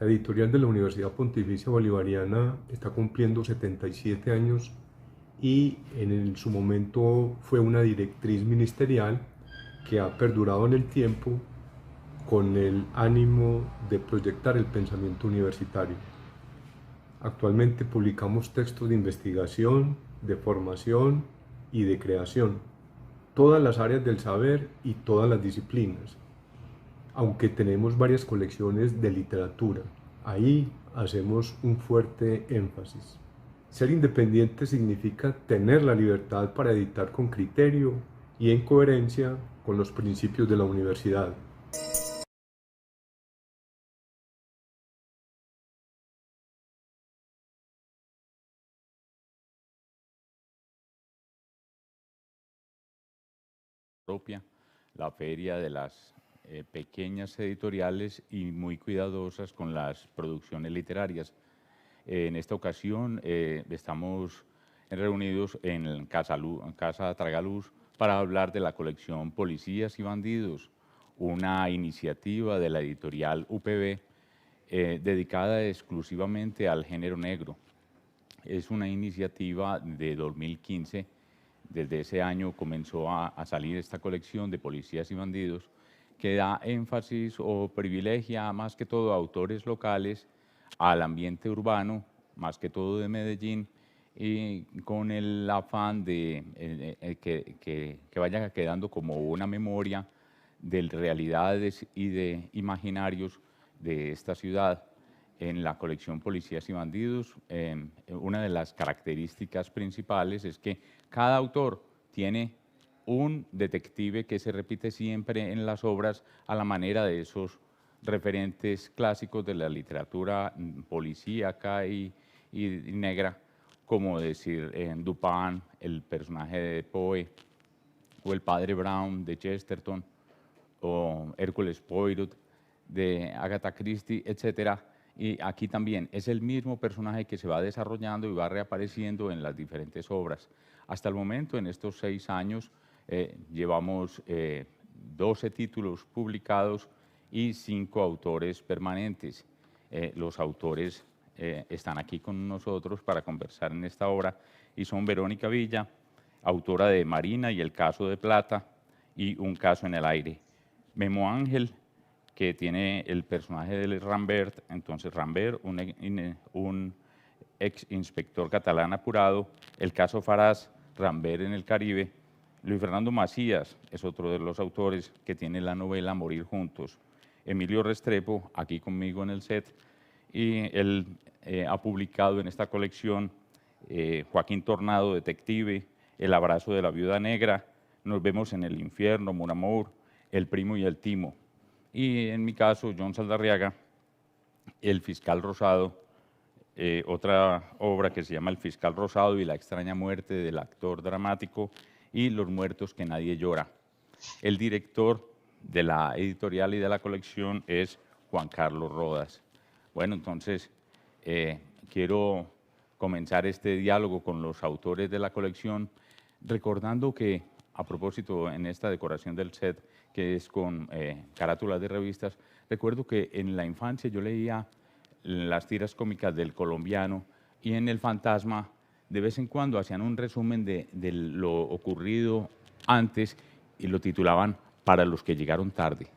La editorial de la Universidad Pontificia Bolivariana está cumpliendo 77 años y su momento fue una directriz ministerial que ha perdurado en el tiempo con el ánimo de proyectar el pensamiento universitario. Actualmente publicamos textos de investigación, de formación y de creación, todas las áreas del saber y todas las disciplinas, aunque tenemos varias colecciones de literatura. Ahí hacemos un fuerte énfasis. Ser independiente significa tener la libertad para editar con criterio y en coherencia con los principios de la universidad. Propia, la feria de las pequeñas editoriales y muy cuidadosas con las producciones literarias. En esta ocasión estamos reunidos en Casa Tragaluz para hablar de la colección Policías y Bandidos, una iniciativa de la editorial UPB dedicada exclusivamente al género negro. Es una iniciativa de 2015. Desde ese año comenzó a salir esta colección de Policías y Bandidos que da énfasis o privilegia más que todo a autores locales, al ambiente urbano, más que todo de Medellín, y con el afán de que vaya quedando como una memoria de realidades y de imaginarios de esta ciudad. En la colección Policías y Bandidos, una de las características principales es que cada autor tiene un detective que se repite siempre en las obras a la manera de esos referentes clásicos de la literatura policíaca y negra, como decir en Dupin, el personaje de Poe, o el padre Brown de Chesterton, o Hércules Poirot de Agatha Christie, etcétera. Y aquí también es el mismo personaje que se va desarrollando y va reapareciendo en las diferentes obras. Hasta el momento, en estos 6 años, llevamos 12 títulos publicados y 5 autores permanentes. Los autores están aquí con nosotros para conversar en esta obra y son Verónica Villa, autora de Marina y el caso de Plata y Un caso en el aire. Memo Ángel, que tiene el personaje de Rambert, entonces Rambert, un ex inspector catalán apurado, el caso Farás, Rambert en el Caribe. Luis Fernando Macías es otro de los autores que tiene la novela Morir juntos. Emilio Restrepo, aquí conmigo en el set, y él ha publicado en esta colección Joaquín Tornado, Detective, El abrazo de la viuda negra, Nos vemos en el infierno, Mon Amour, El primo y el timo. Y en mi caso, John Saldarriaga, El fiscal rosado, otra obra que se llama El fiscal rosado y la extraña muerte del actor dramático y Los muertos que nadie llora. El director de la editorial y de la colección es Juan Carlos Rodas. Bueno, entonces quiero comenzar este diálogo con los autores de la colección, recordando que, a propósito, en esta decoración del set, que es con carátulas de revistas, recuerdo que en la infancia yo leía las tiras cómicas del Colombiano y en El Fantasma de vez en cuando hacían un resumen de lo ocurrido antes y lo titulaban Para los que llegaron tarde,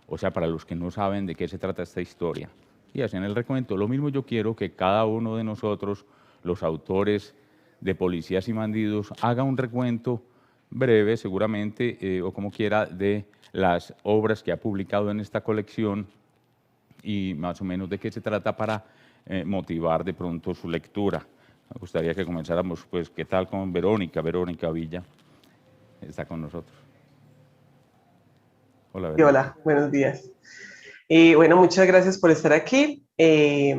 o sea, para los que no saben de qué se trata esta historia. Y hacían el recuento. Lo mismo yo quiero que cada uno de nosotros, los autores de Policías y Bandidos, haga un recuento breve, seguramente, o como quiera, de las obras que ha publicado en esta colección y más o menos de qué se trata para motivar de pronto su lectura. Me gustaría que comenzáramos, pues, ¿qué tal con Verónica? Verónica Villa está con nosotros. Hola, Y Verónica. hola, buenos días. Bueno, muchas gracias por estar aquí. Se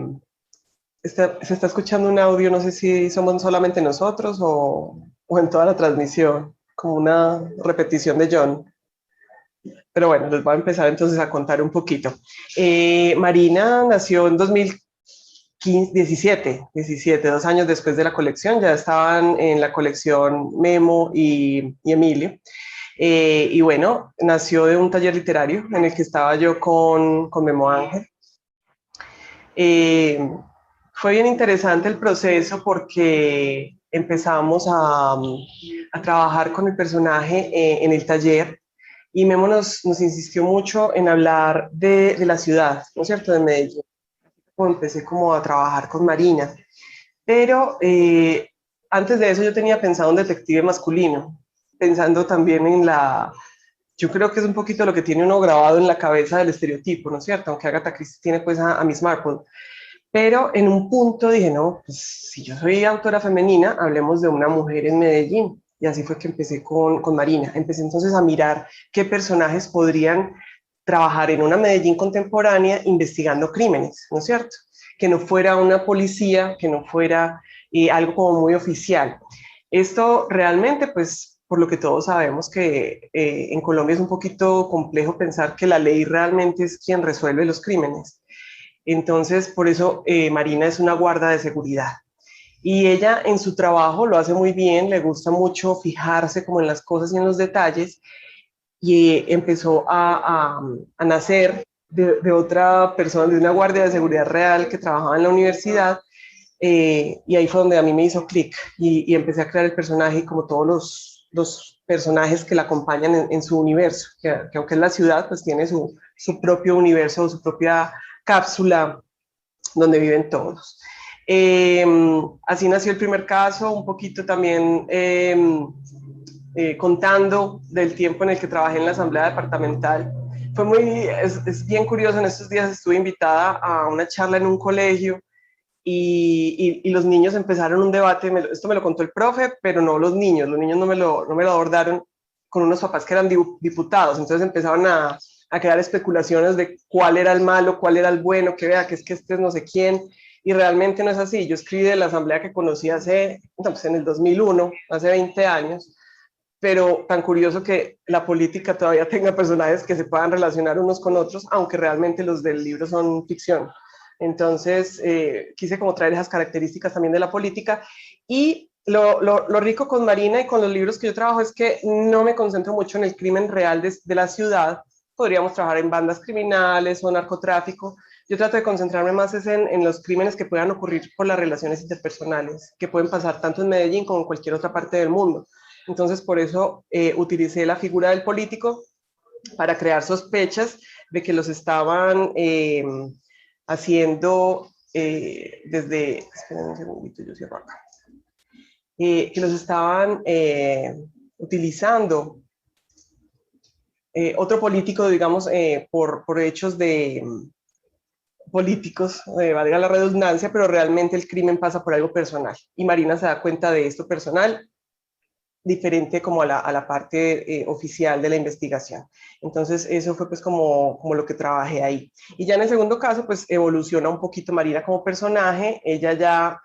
está escuchando un audio, no sé si somos solamente nosotros o en toda la transmisión, como una repetición de John. Pero bueno, les voy a empezar entonces a contar un poquito. Marina nació en 2017, 2 años después de la colección. Ya estaban en la colección Memo y Emilio. Y bueno, nació de un taller literario en el que estaba yo con Memo Ángel. Fue bien interesante el proceso porque empezamos a trabajar con el personaje en el taller y Memo nos insistió mucho en hablar de la ciudad, ¿no es cierto?, de Medellín. Empecé como a trabajar con Marina, pero antes de eso yo tenía pensado un detective masculino, pensando también en yo creo que es un poquito lo que tiene uno grabado en la cabeza del estereotipo, ¿no es cierto? Aunque Agatha Christie tiene pues a Miss Marple. Pero en un punto dije, no, pues si yo soy autora femenina, hablemos de una mujer en Medellín. Y así fue que empecé con Marina. Empecé entonces a mirar qué personajes podrían trabajar en una Medellín contemporánea investigando crímenes, ¿no es cierto? Que no fuera una policía, que no fuera algo como muy oficial. Esto realmente, pues, por lo que todos sabemos que en Colombia es un poquito complejo pensar que la ley realmente es quien resuelve los crímenes. Entonces, por eso Marina es una guarda de seguridad. Y ella en su trabajo lo hace muy bien, le gusta mucho fijarse como en las cosas y en los detalles, y empezó a nacer de otra persona, de una guardia de seguridad real que trabajaba en la universidad, y ahí fue donde a mí me hizo clic y empecé a crear el personaje como todos los personajes que la acompañan en su universo, que aunque es la ciudad, pues tiene su propio universo, su propia cápsula donde viven todos. Así nació el primer caso, un poquito también contando del tiempo en el que trabajé en la asamblea departamental. Es bien curioso, en estos días estuve invitada a una charla en un colegio y los niños empezaron un debate, esto me lo contó el profe, pero no los niños no me lo abordaron con unos papás que eran diputados, entonces empezaron a crear especulaciones de cuál era el malo, cuál era el bueno, que vea que es que este es no sé quién, y realmente no es así. Yo escribí de la asamblea que conocí pues en el 2001, hace 20 años, pero tan curioso que la política todavía tenga personajes que se puedan relacionar unos con otros, aunque realmente los del libro son ficción. Entonces, quise como traer esas características también de la política. Y lo rico con Marina y con los libros que yo trabajo es que no me concentro mucho en el crimen real de la ciudad. Podríamos trabajar en bandas criminales o narcotráfico. Yo trato de concentrarme más en los crímenes que puedan ocurrir por las relaciones interpersonales, que pueden pasar tanto en Medellín como en cualquier otra parte del mundo. Entonces, por eso utilicé la figura del político para crear sospechas de que los estaban haciendo desde, esperen un segundito, yo cierro acá, que los estaban utilizando otro político, digamos, por hechos de políticos, valga la redundancia, pero realmente el crimen pasa por algo personal. Y Marina se da cuenta de esto personal, diferente como a la parte oficial de la investigación. Entonces, eso fue pues como lo que trabajé ahí. Y ya en el segundo caso, pues evoluciona un poquito Marina como personaje, ella ya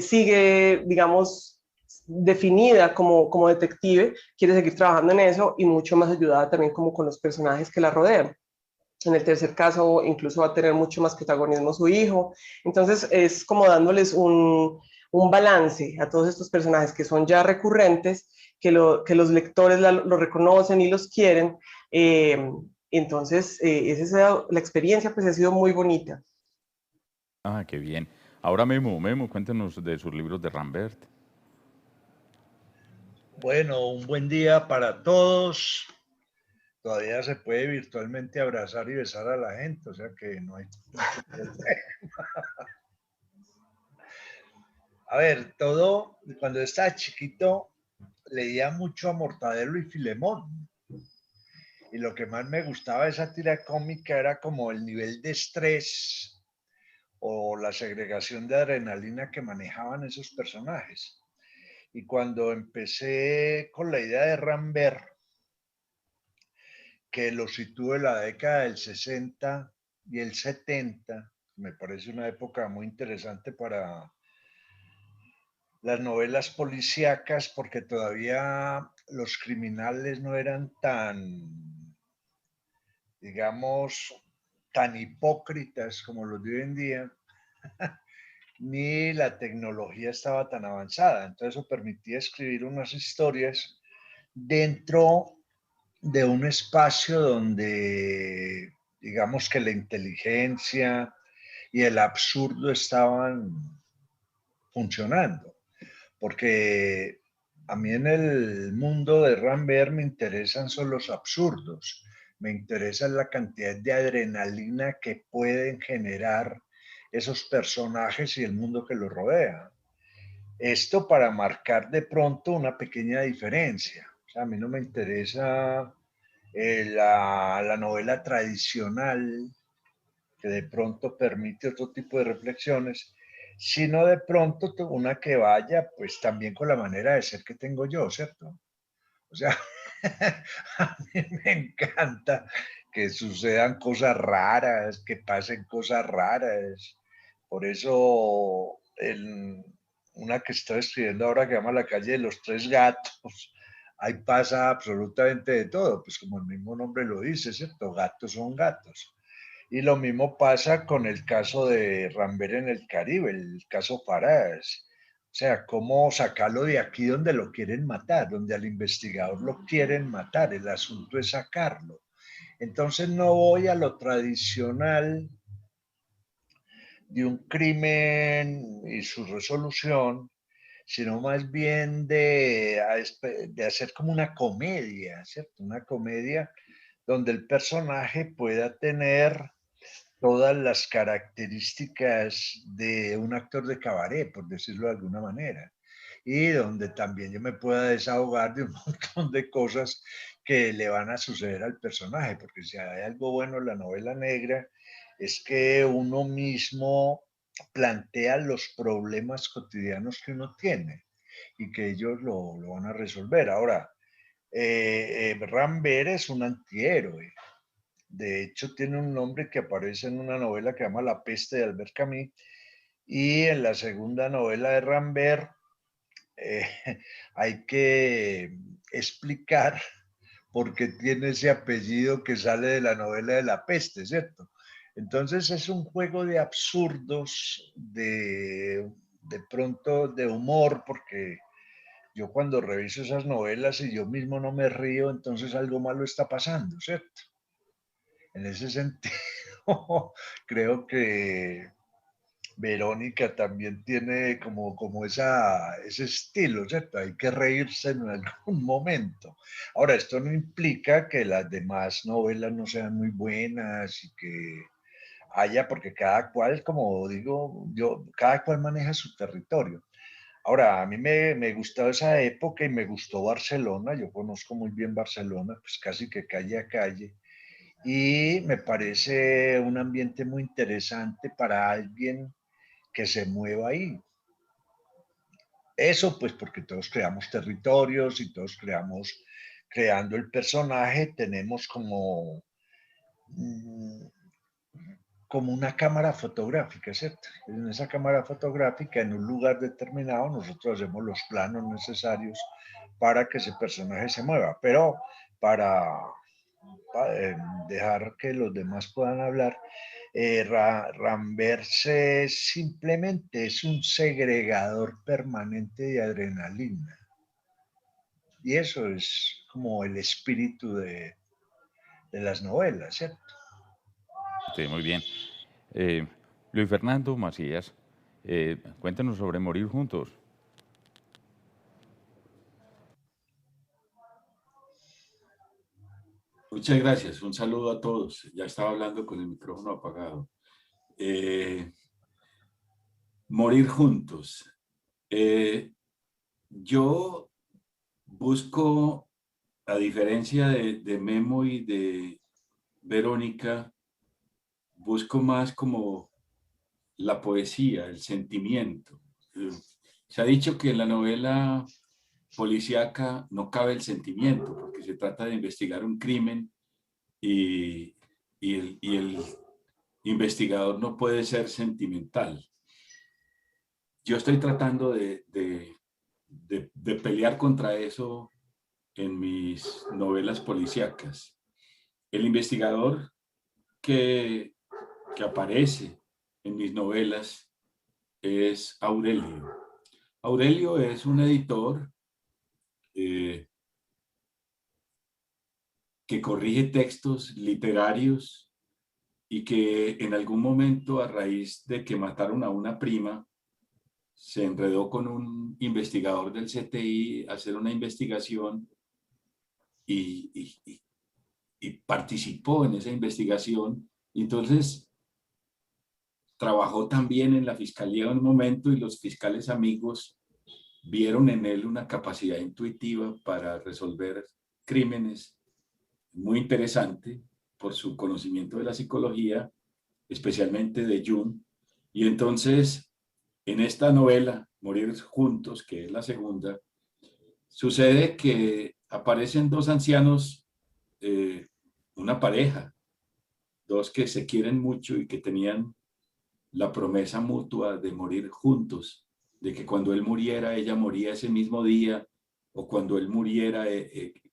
sigue, digamos, definida como detective, quiere seguir trabajando en eso y mucho más ayudada también como con los personajes que la rodean. En el tercer caso, incluso va a tener mucho más protagonismo su hijo. Entonces, es como dándoles un balance a todos estos personajes que son ya recurrentes, que los lectores lo reconocen y los quieren. Entonces, esa la experiencia pues ha sido muy bonita. Ah, qué bien. Ahora Memo, cuéntenos de sus libros de Rambert. Bueno, un buen día para todos. Todavía se puede virtualmente abrazar y besar a la gente, o sea que no hay mucho problema. A ver, cuando estaba chiquito, leía mucho a Mortadelo y Filemón. Y lo que más me gustaba de esa tira cómica era como el nivel de estrés o la segregación de adrenalina que manejaban esos personajes. Y cuando empecé con la idea de Rambert, que lo sitúo en la década del 60 y el 70, me parece una época muy interesante para las novelas policíacas porque todavía los criminales no eran tan, digamos, tan hipócritas como los de hoy en día, ni la tecnología estaba tan avanzada. Entonces eso permitía escribir unas historias dentro de un espacio donde, digamos que la inteligencia y el absurdo estaban funcionando. Porque a mí en el mundo de Rambert me interesan son los absurdos, me interesa la cantidad de adrenalina que pueden generar esos personajes y el mundo que los rodea. Esto para marcar de pronto una pequeña diferencia. O sea, a mí no me interesa la novela tradicional que de pronto permite otro tipo de reflexiones, sino de pronto una que vaya pues también con la manera de ser que tengo yo, ¿cierto? O sea, a mí me encanta que sucedan cosas raras, que pasen cosas raras. Por eso una que estoy escribiendo ahora que se llama La calle de los tres gatos, ahí pasa absolutamente de todo, pues como el mismo nombre lo dice, ¿cierto? Gatos son gatos. Y lo mismo pasa con el caso de Rambert en el Caribe, el caso Farage. O sea, cómo sacarlo de aquí donde lo quieren matar, donde al investigador lo quieren matar. El asunto es sacarlo. Entonces no voy a lo tradicional de un crimen y su resolución, sino más bien de hacer como una comedia, ¿cierto? Una comedia donde el personaje pueda tener todas las características de un actor de cabaret, por decirlo de alguna manera, y donde también yo me pueda desahogar de un montón de cosas que le van a suceder al personaje, porque si hay algo bueno en la novela negra es que uno mismo plantea los problemas cotidianos que uno tiene y que ellos lo van a resolver. Ahora, Rambert es un antihéroe. De hecho, tiene un nombre que aparece en una novela que se llama La peste de Albert Camus, y en la segunda novela de Rambert eh, hay que explicar por qué tiene ese apellido que sale de la novela de La peste, ¿cierto? Entonces es un juego de absurdos, de pronto de humor, porque yo cuando reviso esas novelas y yo mismo no me río, entonces algo malo está pasando, ¿cierto? En ese sentido, creo que Verónica también tiene como ese estilo, ¿cierto? Hay que reírse en algún momento. Ahora, esto no implica que las demás novelas no sean muy buenas y que haya, porque cada cual, como digo, cada cual maneja su territorio. Ahora, a mí me gustó esa época y me gustó Barcelona. Yo conozco muy bien Barcelona, pues casi que calle a calle. Y me parece un ambiente muy interesante para alguien que se mueva ahí. Eso pues porque todos creamos territorios y todos creando el personaje, tenemos mm, como una cámara fotográfica, ¿cierto? En esa cámara fotográfica, en un lugar determinado, nosotros hacemos los planos necesarios para que ese personaje se mueva, pero para dejar que los demás puedan hablar, Ramberse simplemente es un segregador permanente de adrenalina. Y eso es como el espíritu de las novelas, ¿cierto? Sí, muy bien. Luis Fernando Macías, cuéntanos sobre Morir Juntos. Muchas gracias. Un saludo a todos. Ya estaba hablando con el micrófono apagado. Morir juntos. Yo busco, a diferencia de Memo y de Verónica, busco más como la poesía, el sentimiento. Se ha dicho que en la novela policíaca no cabe el sentimiento, porque se trata de investigar un crimen y el investigador no puede ser sentimental. Yo estoy tratando de pelear contra eso en mis novelas policíacas. El investigador que aparece en mis novelas es Aurelio. Aurelio es un editor que corrige textos literarios y que en algún momento, a raíz de que mataron a una prima, se enredó con un investigador del CTI a hacer una investigación y participó en esa investigación. Entonces, trabajó también en la fiscalía en un momento y los fiscales amigos vieron en él una capacidad intuitiva para resolver crímenes muy interesante por su conocimiento de la psicología, especialmente de Jung. Y entonces, en esta novela, Morir Juntos, que es la segunda, sucede que aparecen dos ancianos, una pareja, dos que se quieren mucho y que tenían la promesa mutua de morir juntos, de que cuando él muriera, ella moría ese mismo día, o cuando él muriera,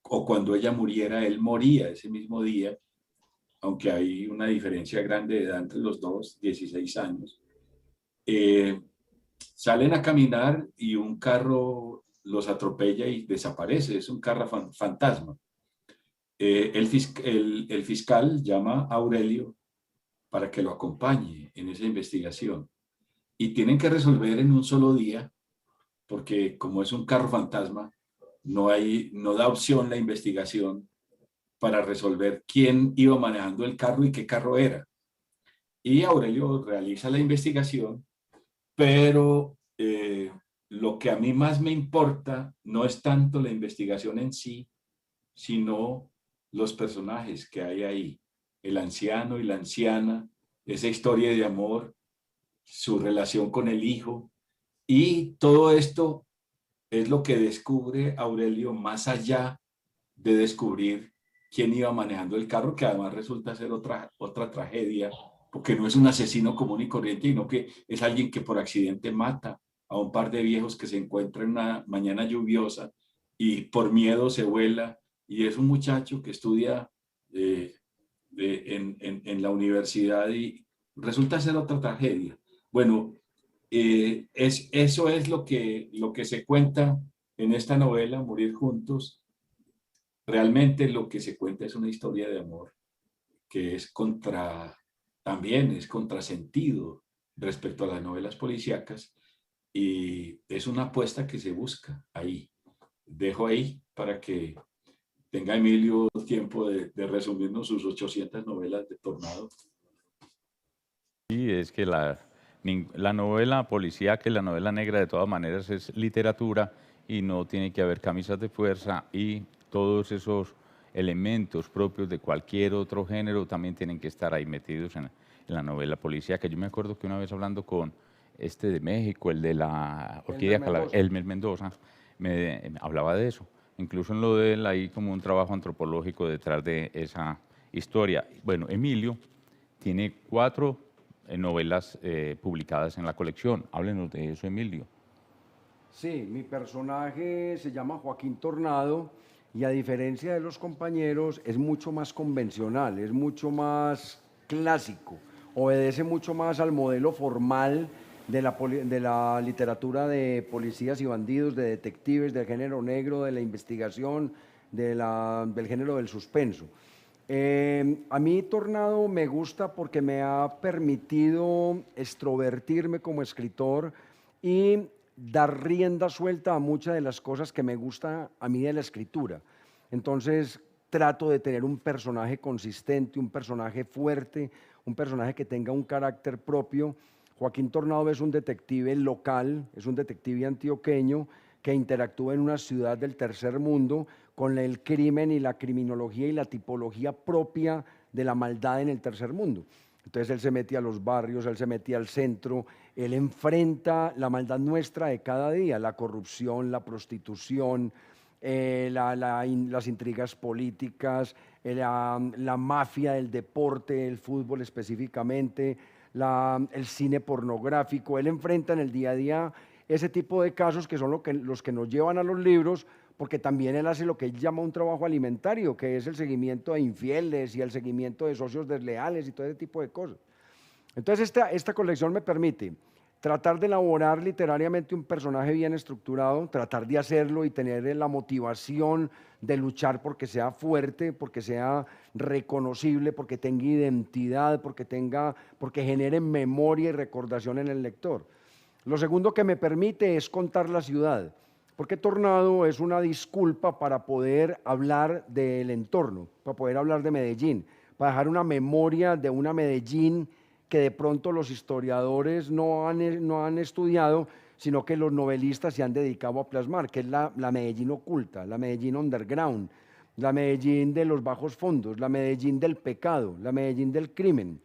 o cuando ella muriera, él moría ese mismo día, aunque hay una diferencia grande de edad entre los dos, 16 años. Salen a caminar y un carro los atropella y desaparece, es un carro fantasma. El fiscal llama a Aurelio para que lo acompañe en esa investigación. Y tienen que resolver en un solo día, porque como es un carro fantasma, no da opción la investigación para resolver quién iba manejando el carro y qué carro era. Y Aurelio realiza la investigación, pero lo que a mí más me importa no es tanto la investigación en sí, sino los personajes que hay ahí, el anciano y la anciana, esa historia de amor, su relación con el hijo, y todo esto es lo que descubre Aurelio más allá de descubrir quién iba manejando el carro, que además resulta ser otra tragedia, porque no es un asesino común y corriente, sino que es alguien que por accidente mata a un par de viejos que se encuentran en una mañana lluviosa y por miedo se vuela, y es un muchacho que estudia en la universidad y resulta ser otra tragedia. Bueno, eso es lo que se cuenta en esta novela, Morir Juntos. Realmente lo que se cuenta es una historia de amor que también es contrasentido respecto a las novelas policíacas, y es una apuesta que se busca ahí. Dejo ahí para que tenga Emilio tiempo de resumirnos sus 800 novelas de Tornado. Sí, es que la novela policíaca y la novela negra de todas maneras es literatura y no tiene que haber camisas de fuerza, y todos esos elementos propios de cualquier otro género también tienen que estar ahí metidos en la novela policíaca. Yo me acuerdo que una vez hablando con de México, el de la Orquídea Elmer Mendoza, me hablaba de eso. Incluso en lo de él hay como un trabajo antropológico detrás de esa historia. Bueno, Emilio tiene 4 novelas publicadas en la colección. Háblenos de eso, Emilio. Sí, mi personaje se llama Joaquín Tornado y a diferencia de los compañeros es mucho más convencional, es mucho más clásico, obedece mucho más al modelo formal de la literatura de policías y bandidos, de detectives, del género negro, de la investigación, del género del suspenso. A mí Tornado me gusta porque me ha permitido extrovertirme como escritor y dar rienda suelta a muchas de las cosas que me gusta a mí de la escritura. Entonces trato de tener un personaje consistente, un personaje fuerte, un personaje que tenga un carácter propio. Joaquín Tornado es un detective local, es un detective antioqueño que interactúa en una ciudad del tercer mundo con el crimen y la criminología y la tipología propia de la maldad en el tercer mundo. Entonces él se mete a los barrios, él se mete al centro, él enfrenta la maldad nuestra de cada día, la corrupción, la prostitución, las intrigas políticas, la mafia del deporte, el fútbol específicamente, el cine pornográfico. Él enfrenta en el día a día ese tipo de casos que son los que nos llevan a los libros, porque también él hace lo que él llama un trabajo alimentario, que es el seguimiento de infieles y el seguimiento de socios desleales y todo ese tipo de cosas. Entonces esta colección me permite tratar de elaborar literariamente un personaje bien estructurado, tratar de hacerlo y tener la motivación de luchar porque sea fuerte, porque sea reconocible, porque tenga identidad, porque genere memoria y recordación en el lector. Lo segundo que me permite es contar la ciudad, porque Tornado es una disculpa para poder hablar del entorno, para poder hablar de Medellín, para dejar una memoria de una Medellín que de pronto los historiadores no han estudiado, sino que los novelistas se han dedicado a plasmar, que es la Medellín oculta, la Medellín underground, la Medellín de los bajos fondos, la Medellín del pecado, la Medellín del crimen,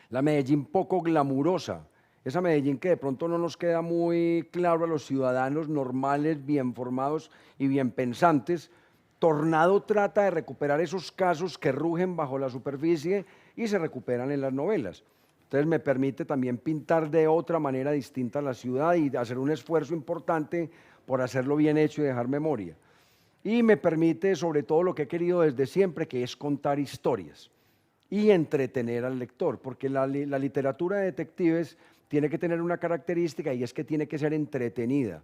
la Medellín poco glamurosa, esa Medellín que de pronto no nos queda muy claro a los ciudadanos normales, bien formados y bien pensantes. Tornado trata de recuperar esos casos que rugen bajo la superficie y se recuperan en las novelas. Entonces me permite también pintar de otra manera distinta la ciudad y hacer un esfuerzo importante por hacerlo bien hecho y dejar memoria. Y me permite sobre todo lo que he querido desde siempre, que es contar historias y entretener al lector, porque la literatura de detectives tiene que tener una característica y es que tiene que ser entretenida.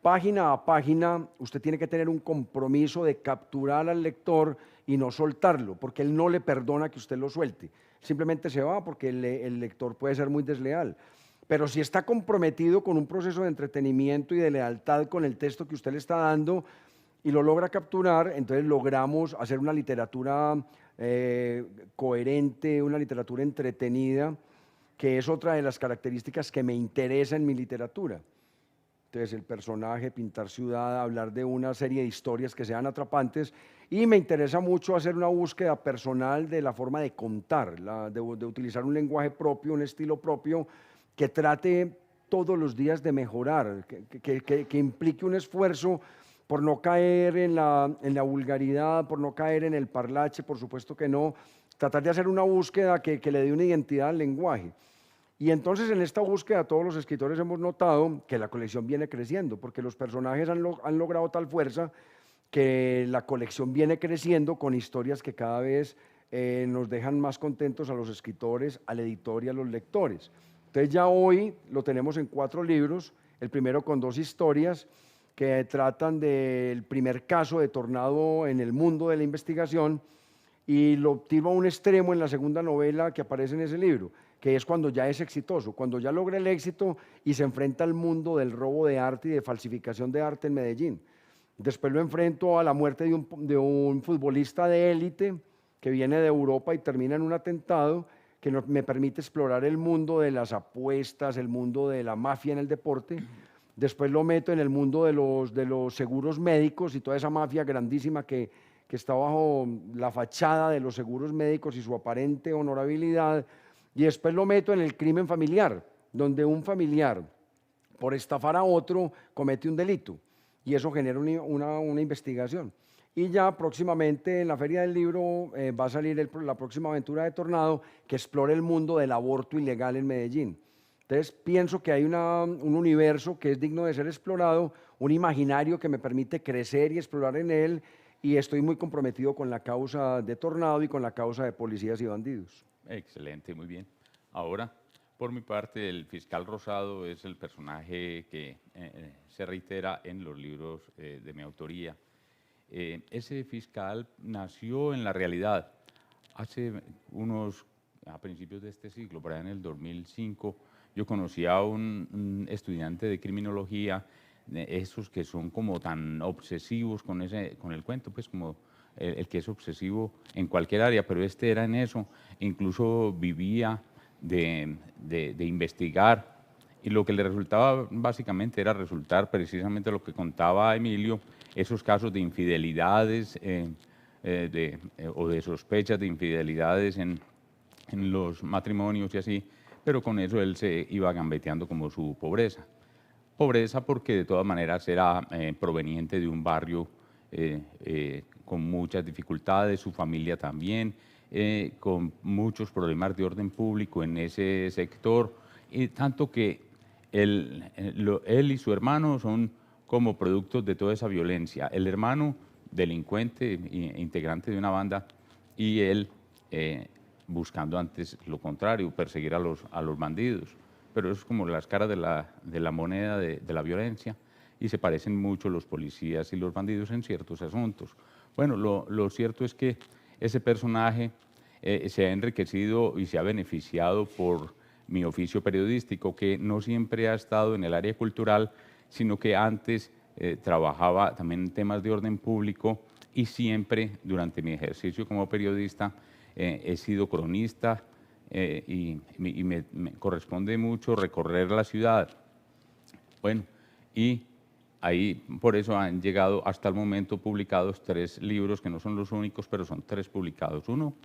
Página a página, usted tiene que tener un compromiso de capturar al lector y no soltarlo, porque él no le perdona que usted lo suelte. Simplemente se va porque el lector puede ser muy desleal. Pero si está comprometido con un proceso de entretenimiento y de lealtad con el texto que usted le está dando y lo logra capturar, entonces logramos hacer una literatura coherente, una literatura entretenida, que es otra de las características que me interesa en mi literatura. Entonces, el personaje, pintar ciudad, hablar de una serie de historias que sean atrapantes, y me interesa mucho hacer una búsqueda personal de la forma de contar, de utilizar un lenguaje propio, un estilo propio, que trate todos los días de mejorar, que implique un esfuerzo por no caer en la vulgaridad, por no caer en el parlache, por supuesto que no, tratar de hacer una búsqueda que le dé una identidad al lenguaje. Y entonces en esta búsqueda todos los escritores hemos notado que la colección viene creciendo, porque los personajes han logrado tal fuerza que la colección viene creciendo con historias que cada vez nos dejan más contentos a los escritores, al editor y a los lectores. Entonces ya hoy lo tenemos en 4 libros, el primero con 2 historias que tratan del primer caso de Tornado en el mundo de la investigación, y lo tiro a un extremo en la segunda novela que aparece en ese libro, que es cuando ya es exitoso, cuando ya logra el éxito y se enfrenta al mundo del robo de arte y de falsificación de arte en Medellín. Después lo enfrento a la muerte de un futbolista de élite que viene de Europa y termina en un atentado que me permite explorar el mundo de las apuestas, el mundo de la mafia en el deporte. Después lo meto en el mundo de los seguros médicos y toda esa mafia grandísima que está bajo la fachada de los seguros médicos y su aparente honorabilidad. Y después lo meto en el crimen familiar, donde un familiar, por estafar a otro, comete un delito. Y eso genera una investigación. Y ya próximamente en la Feria del Libro va a salir la próxima aventura de Tornado, que explora el mundo del aborto ilegal en Medellín. Entonces pienso que hay un universo que es digno de ser explorado, un imaginario que me permite crecer y explorar en él, y estoy muy comprometido con la causa de Tornado y con la causa de Policías y Bandidos. Excelente, muy bien. Ahora, por mi parte, el fiscal Rosado es el personaje que se reitera en los libros de mi autoría. Ese fiscal nació en la realidad. A principios de este siglo, por ahí en el 2005, yo conocí a un estudiante de criminología, esos que son como tan obsesivos con el cuento, pues como el que es obsesivo en cualquier área, pero este era en eso, incluso vivía de investigar, y lo que le resultaba básicamente era resultar precisamente lo que contaba Emilio, esos casos de infidelidades o de sospechas de infidelidades en los matrimonios y así, pero con eso él se iba gambeteando como su pobreza. Pobreza porque de todas maneras era proveniente de un barrio con muchas dificultades, su familia también, con muchos problemas de orden público en ese sector, y tanto que él y su hermano son como productos de toda esa violencia. El hermano, delincuente, integrante de una banda, y él buscando antes lo contrario, perseguir a los bandidos. pero es como las caras de la moneda de la violencia, y se parecen mucho los policías y los bandidos en ciertos asuntos. Bueno, lo cierto es que ese personaje se ha enriquecido y se ha beneficiado por mi oficio periodístico, que no siempre ha estado en el área cultural, sino que antes trabajaba también en temas de orden público, y siempre durante mi ejercicio como periodista he sido cronista, y me corresponde mucho recorrer la ciudad. Bueno, y ahí por eso han llegado hasta el momento publicados 3 libros, que no son los únicos, pero son 3 publicados. Uno,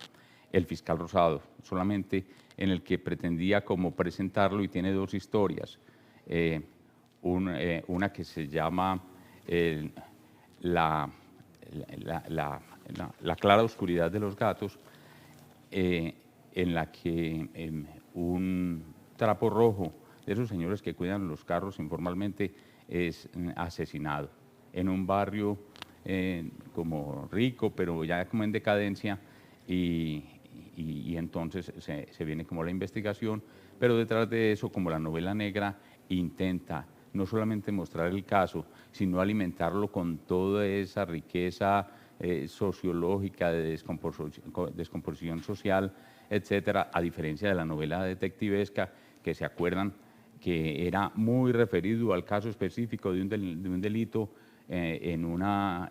El Fiscal Rosado, solamente, en el que pretendía como presentarlo, y tiene 2 historias. Una que se llama la clara oscuridad de los gatos, en la que un trapo rojo de esos señores que cuidan los carros informalmente es asesinado en un barrio como rico, pero ya como en decadencia, y entonces se viene como la investigación, pero detrás de eso, como la novela negra intenta no solamente mostrar el caso, sino alimentarlo con toda esa riqueza sociológica de descomposición social, etcétera, a diferencia de la novela detectivesca, que se acuerdan que era muy referido al caso específico de un delito en una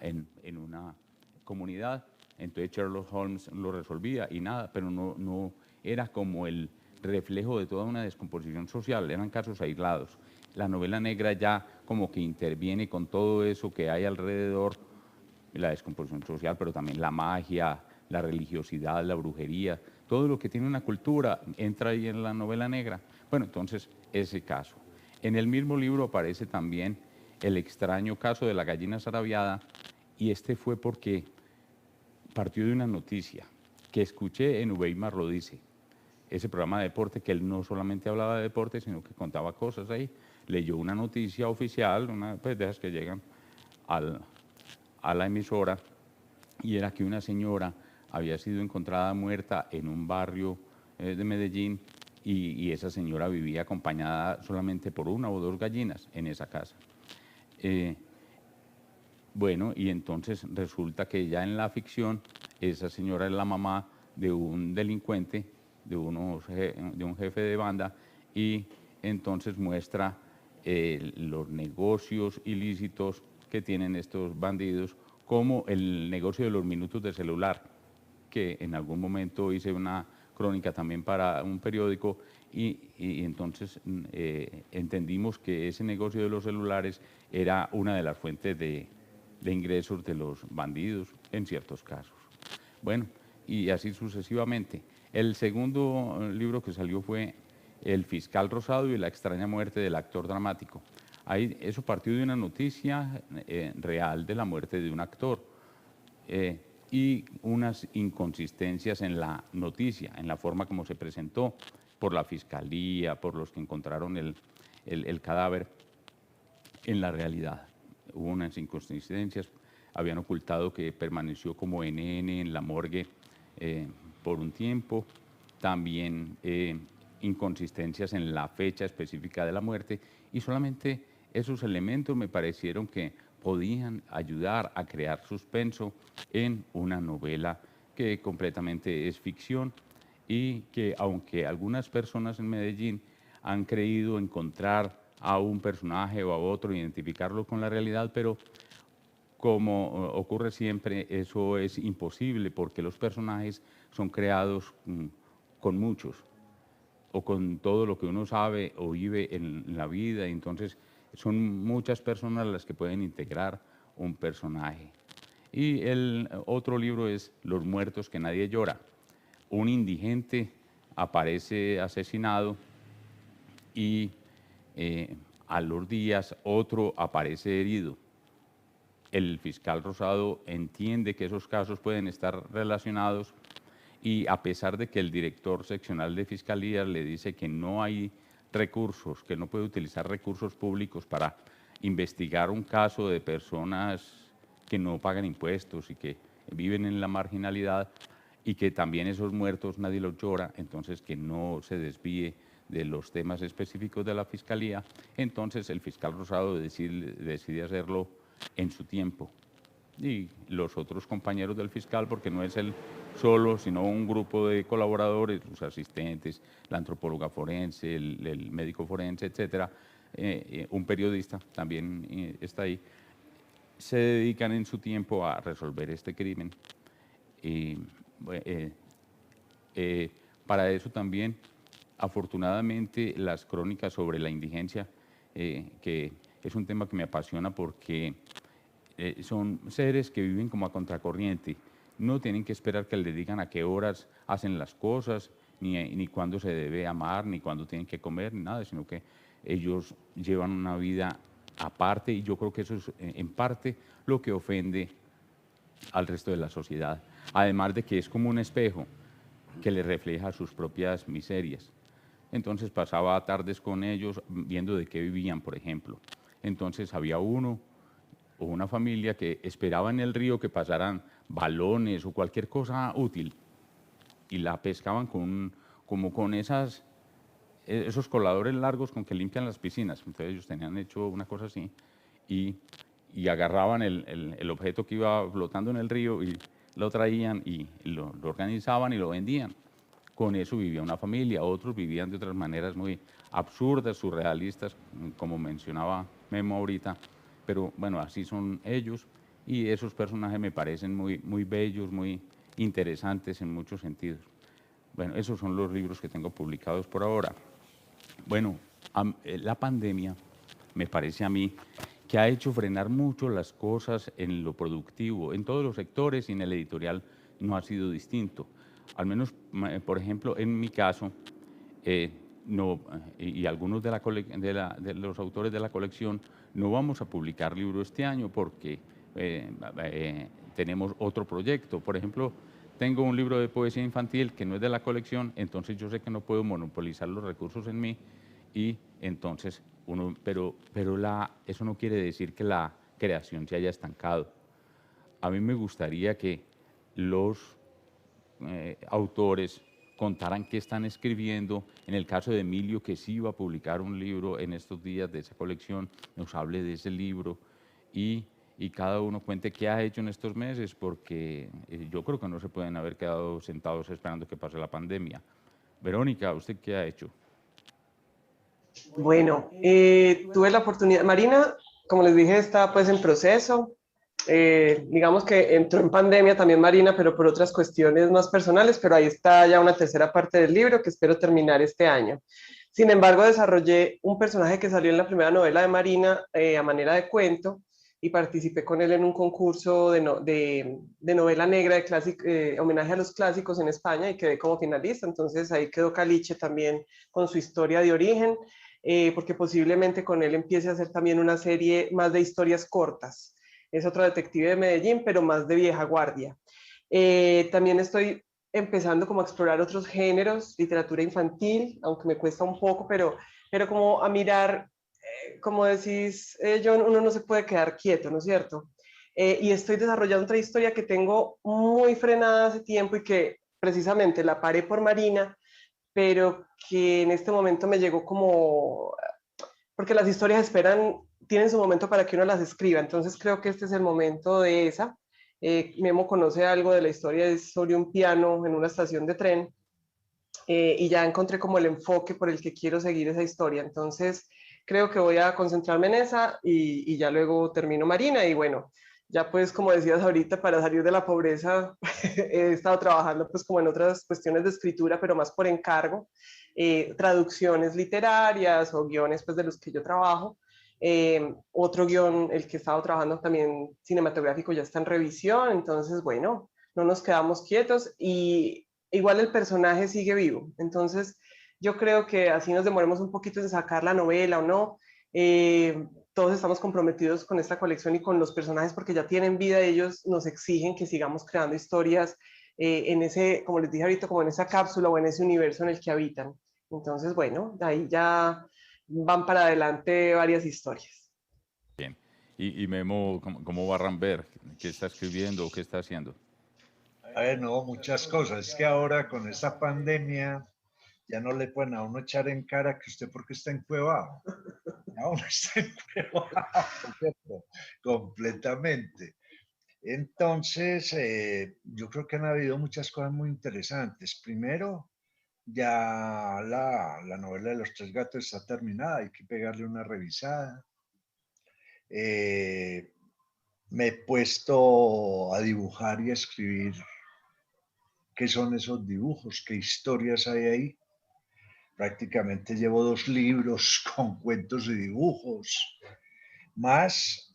comunidad. Entonces Sherlock Holmes lo resolvía y nada, pero no era como el reflejo de toda una descomposición social, eran casos aislados. La novela negra ya como que interviene con todo eso que hay alrededor, la descomposición social, pero también la magia, la religiosidad, la brujería, todo lo que tiene una cultura entra ahí en la novela negra. Bueno, entonces ese caso. En el mismo libro aparece también el extraño caso de la gallina zarabiada, y este fue porque partió de una noticia que escuché en Uweimar lo dice, ese programa de deporte, que él no solamente hablaba de deporte, sino que contaba cosas ahí. Leyó una noticia oficial, pues de esas que llegan a la emisora, y era que una señora había sido encontrada muerta en un barrio de Medellín, y esa señora vivía acompañada solamente por 1 o 2 gallinas en esa casa. Bueno, y entonces resulta que ya en la ficción esa señora es la mamá de un delincuente, de un jefe de banda, y entonces muestra los negocios ilícitos que tienen estos bandidos, como el negocio de los minutos de celular, que en algún momento hice una crónica también para un periódico, y entonces entendimos que ese negocio de los celulares era una de las fuentes de ingresos de los bandidos en ciertos casos. Bueno, y así sucesivamente. El segundo libro que salió fue El Fiscal Rosado y la extraña muerte del actor dramático. Ahí, eso partió de una noticia real de la muerte de un actor, y unas inconsistencias en la noticia, en la forma como se presentó por la fiscalía, por los que encontraron el cadáver. En la realidad hubo unas inconsistencias, habían ocultado que permaneció como NN en la morgue por un tiempo, también inconsistencias en la fecha específica de la muerte, y solamente esos elementos me parecieron que podían ayudar a crear suspenso en una novela que completamente es ficción, y que aunque algunas personas en Medellín han creído encontrar a un personaje o a otro, identificarlo con la realidad, pero como ocurre siempre, eso es imposible, porque los personajes son creados con muchos, o con todo lo que uno sabe o vive en la vida, y entonces son muchas personas las que pueden integrar un personaje. Y el otro libro es Los muertos que nadie llora. Un indigente aparece asesinado, y a los días otro aparece herido. El fiscal Rosado entiende que esos casos pueden estar relacionados, y a pesar de que el director seccional de fiscalía le dice que no hay recursos, que no puede utilizar recursos públicos para investigar un caso de personas que no pagan impuestos y que viven en la marginalidad, y que también esos muertos nadie los llora, entonces que no se desvíe de los temas específicos de la Fiscalía, entonces el fiscal Rosado decide hacerlo en su tiempo. Y los otros compañeros del fiscal, porque no es él solo, sino un grupo de colaboradores, sus asistentes, la antropóloga forense, el médico forense, etcétera, un periodista también está ahí, se dedican en su tiempo a resolver este crimen. Y para eso también, afortunadamente, las crónicas sobre la indigencia, que es un tema que me apasiona porque son seres que viven como a contracorriente. No tienen que esperar que les digan a qué horas hacen las cosas, ni cuándo se debe amar, ni cuándo tienen que comer, ni nada, sino que ellos llevan una vida aparte, y yo creo que eso es en parte lo que ofende al resto de la sociedad. Además de que es como un espejo que les refleja sus propias miserias. Entonces pasaba tardes con ellos viendo de qué vivían, por ejemplo. Entonces había uno o una familia que esperaba en el río que pasaran balones o cualquier cosa útil, y la pescaban como con esos coladores largos con que limpian las piscinas. Entonces ellos tenían hecho una cosa así, y agarraban el objeto que iba flotando en el río y lo traían y lo organizaban y lo vendían. Con eso vivía una familia. Otros vivían de otras maneras muy absurdas, surrealistas, como mencionaba Memo ahorita. Pero bueno, así son ellos, y esos personajes me parecen muy, muy bellos, muy interesantes en muchos sentidos. Bueno, esos son los libros que tengo publicados por ahora. Bueno, la pandemia me parece a mí que ha hecho frenar mucho las cosas en lo productivo, en todos los sectores, y en el editorial no ha sido distinto. Al menos, por ejemplo, en mi caso, y algunos de los autores de la colección, no vamos a publicar libro este año porque tenemos otro proyecto. Por ejemplo, tengo un libro de poesía infantil que no es de la colección, entonces yo sé que no puedo monopolizar los recursos en mí, y entonces pero eso no quiere decir que la creación se haya estancado. A mí me gustaría que los autores contaran qué están escribiendo. En el caso de Emilio, que sí iba a publicar un libro en estos días de esa colección, nos hable de ese libro, y cada uno cuente qué ha hecho en estos meses, porque yo creo que no se pueden haber quedado sentados esperando que pase la pandemia. Verónica, ¿usted qué ha hecho? Bueno, tuve la oportunidad, Marina, como les dije, está pues en proceso. Digamos que entró en pandemia también Marina, pero por otras cuestiones más personales, pero ahí está ya una tercera parte del libro que espero terminar este año. Sin embargo, desarrollé un personaje que salió en la primera novela de Marina a manera de cuento, y participé con él en un concurso de novela negra de homenaje a los clásicos en España, y quedé como finalista. Entonces ahí quedó Caliche también con su historia de origen, porque posiblemente con él empiece a hacer también una serie más de historias cortas. Es otro detective de Medellín, pero más de vieja guardia. También estoy empezando como a explorar otros géneros, literatura infantil, aunque me cuesta un poco, pero como a mirar, como decís, John, uno no se puede quedar quieto, ¿no es cierto? Y estoy desarrollando otra historia que tengo muy frenada hace tiempo, y que precisamente la paré por Marina, pero que en este momento me llegó como, porque las historias tienen su momento para que uno las escriba. Entonces creo que este es el momento de esa. Memo conoce algo de la historia, es sobre un piano en una estación de tren, y ya encontré como el enfoque por el que quiero seguir esa historia. Entonces creo que voy a concentrarme en esa, y ya luego termino Marina. Y bueno, ya pues como decías ahorita, para salir de la pobreza he estado trabajando pues como en otras cuestiones de escritura, pero más por encargo, traducciones literarias o guiones pues de los que yo trabajo. Otro guión, el que he estado trabajando también cinematográfico, ya está en revisión. Entonces bueno, no nos quedamos quietos, y igual el personaje sigue vivo. Entonces yo creo que así nos demoremos un poquito en sacar la novela o no, todos estamos comprometidos con esta colección y con los personajes, porque ya tienen vida. Ellos nos exigen que sigamos creando historias en ese, como les dije ahorita, como en esa cápsula o en ese universo en el que habitan. Entonces, bueno, de ahí ya van para adelante varias historias. Bien. Y Memo, ¿cómo va a Rambert? ¿Qué está escribiendo o qué está haciendo? A ver, no, muchas cosas. Es que ahora con esta pandemia Ya no le pueden a uno echar en cara que usted porque está encuevado. Ya uno está encuevado, ¿cierto? Completamente. Entonces, yo creo que han habido muchas cosas muy interesantes. Primero, ya la novela de los tres gatos está terminada, hay que pegarle una revisada. Me he puesto a dibujar y a escribir qué son esos dibujos, qué historias hay ahí. Prácticamente llevo 2 libros con cuentos y dibujos, más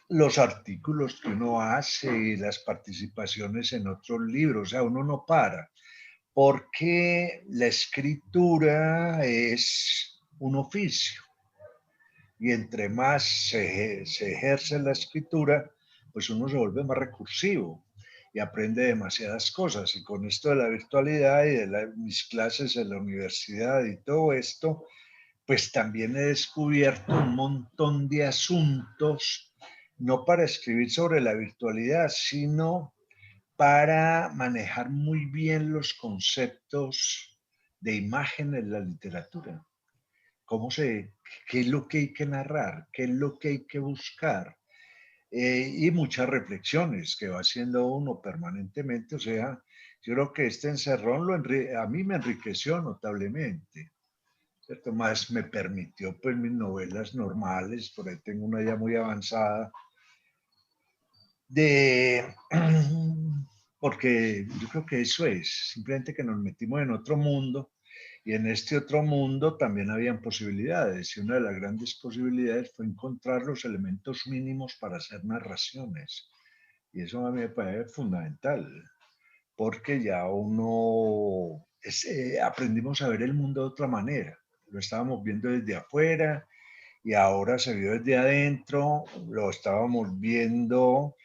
los artículos que uno hace y las participaciones en otros libros. O sea, uno no para, porque la escritura es un oficio. Y entre más se ejerce la escritura, pues uno se vuelve más recursivo y aprende demasiadas cosas. Y con esto de la virtualidad y de mis clases en la universidad y todo esto, pues también he descubierto un montón de asuntos, no para escribir sobre la virtualidad, sino para manejar muy bien los conceptos de imagen en la literatura. ¿Qué es lo que hay que narrar? ¿Qué es lo que hay que buscar? Y muchas reflexiones que va haciendo uno permanentemente. O sea, yo creo que este encerrón a mí me enriqueció notablemente, ¿cierto? Más me permitió pues mis novelas normales, por ahí tengo una ya muy avanzada, porque yo creo que eso es, simplemente que nos metimos en otro mundo y en este otro mundo también habían posibilidades y una de las grandes posibilidades fue encontrar los elementos mínimos para hacer narraciones y eso a mí me parece fundamental porque ya aprendimos a ver el mundo de otra manera, lo estábamos viendo desde afuera y ahora se vio desde adentro, lo estábamos viendo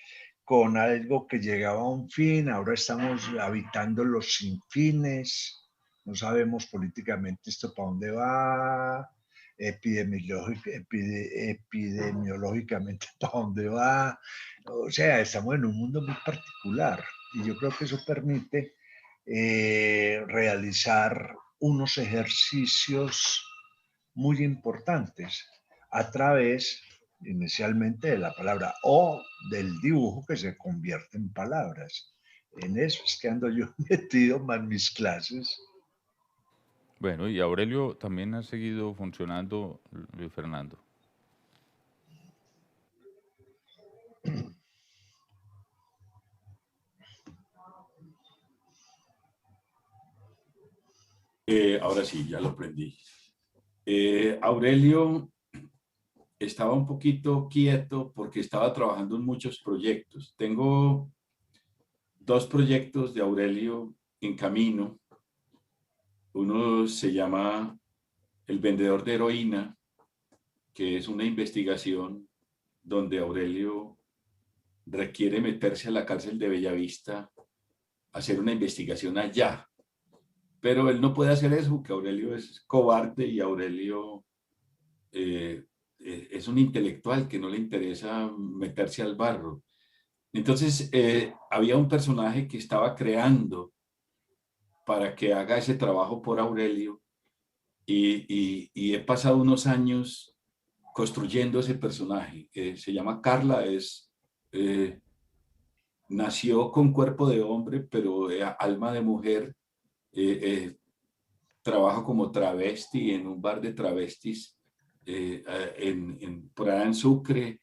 con algo que llegaba a un fin, ahora estamos habitando los sinfines, no sabemos políticamente esto para dónde va, epidemiológicamente para dónde va, o sea, estamos en un mundo muy particular y yo creo que eso permite realizar unos ejercicios muy importantes a través inicialmente de la palabra o del dibujo que se convierte en palabras. En eso es que ando yo metido más mis clases. Bueno, y Aurelio también ha seguido funcionando, Luis Fernando. Ahora sí, ya lo aprendí. Aurelio estaba un poquito quieto porque estaba trabajando en muchos proyectos. Tengo 2 proyectos de Aurelio en camino. Uno se llama El vendedor de heroína, que es una investigación donde Aurelio requiere meterse a la cárcel de Bellavista, hacer una investigación allá. Pero él no puede hacer eso porque Aurelio es cobarde y Aurelio es un intelectual que no le interesa meterse al barro. Entonces, había un personaje que estaba creando para que haga ese trabajo por Aurelio y he pasado unos años construyendo ese personaje. Se llama Carla, nació con cuerpo de hombre, pero alma de mujer. Trabaja como travesti en un bar de travestis por allá en Sucre,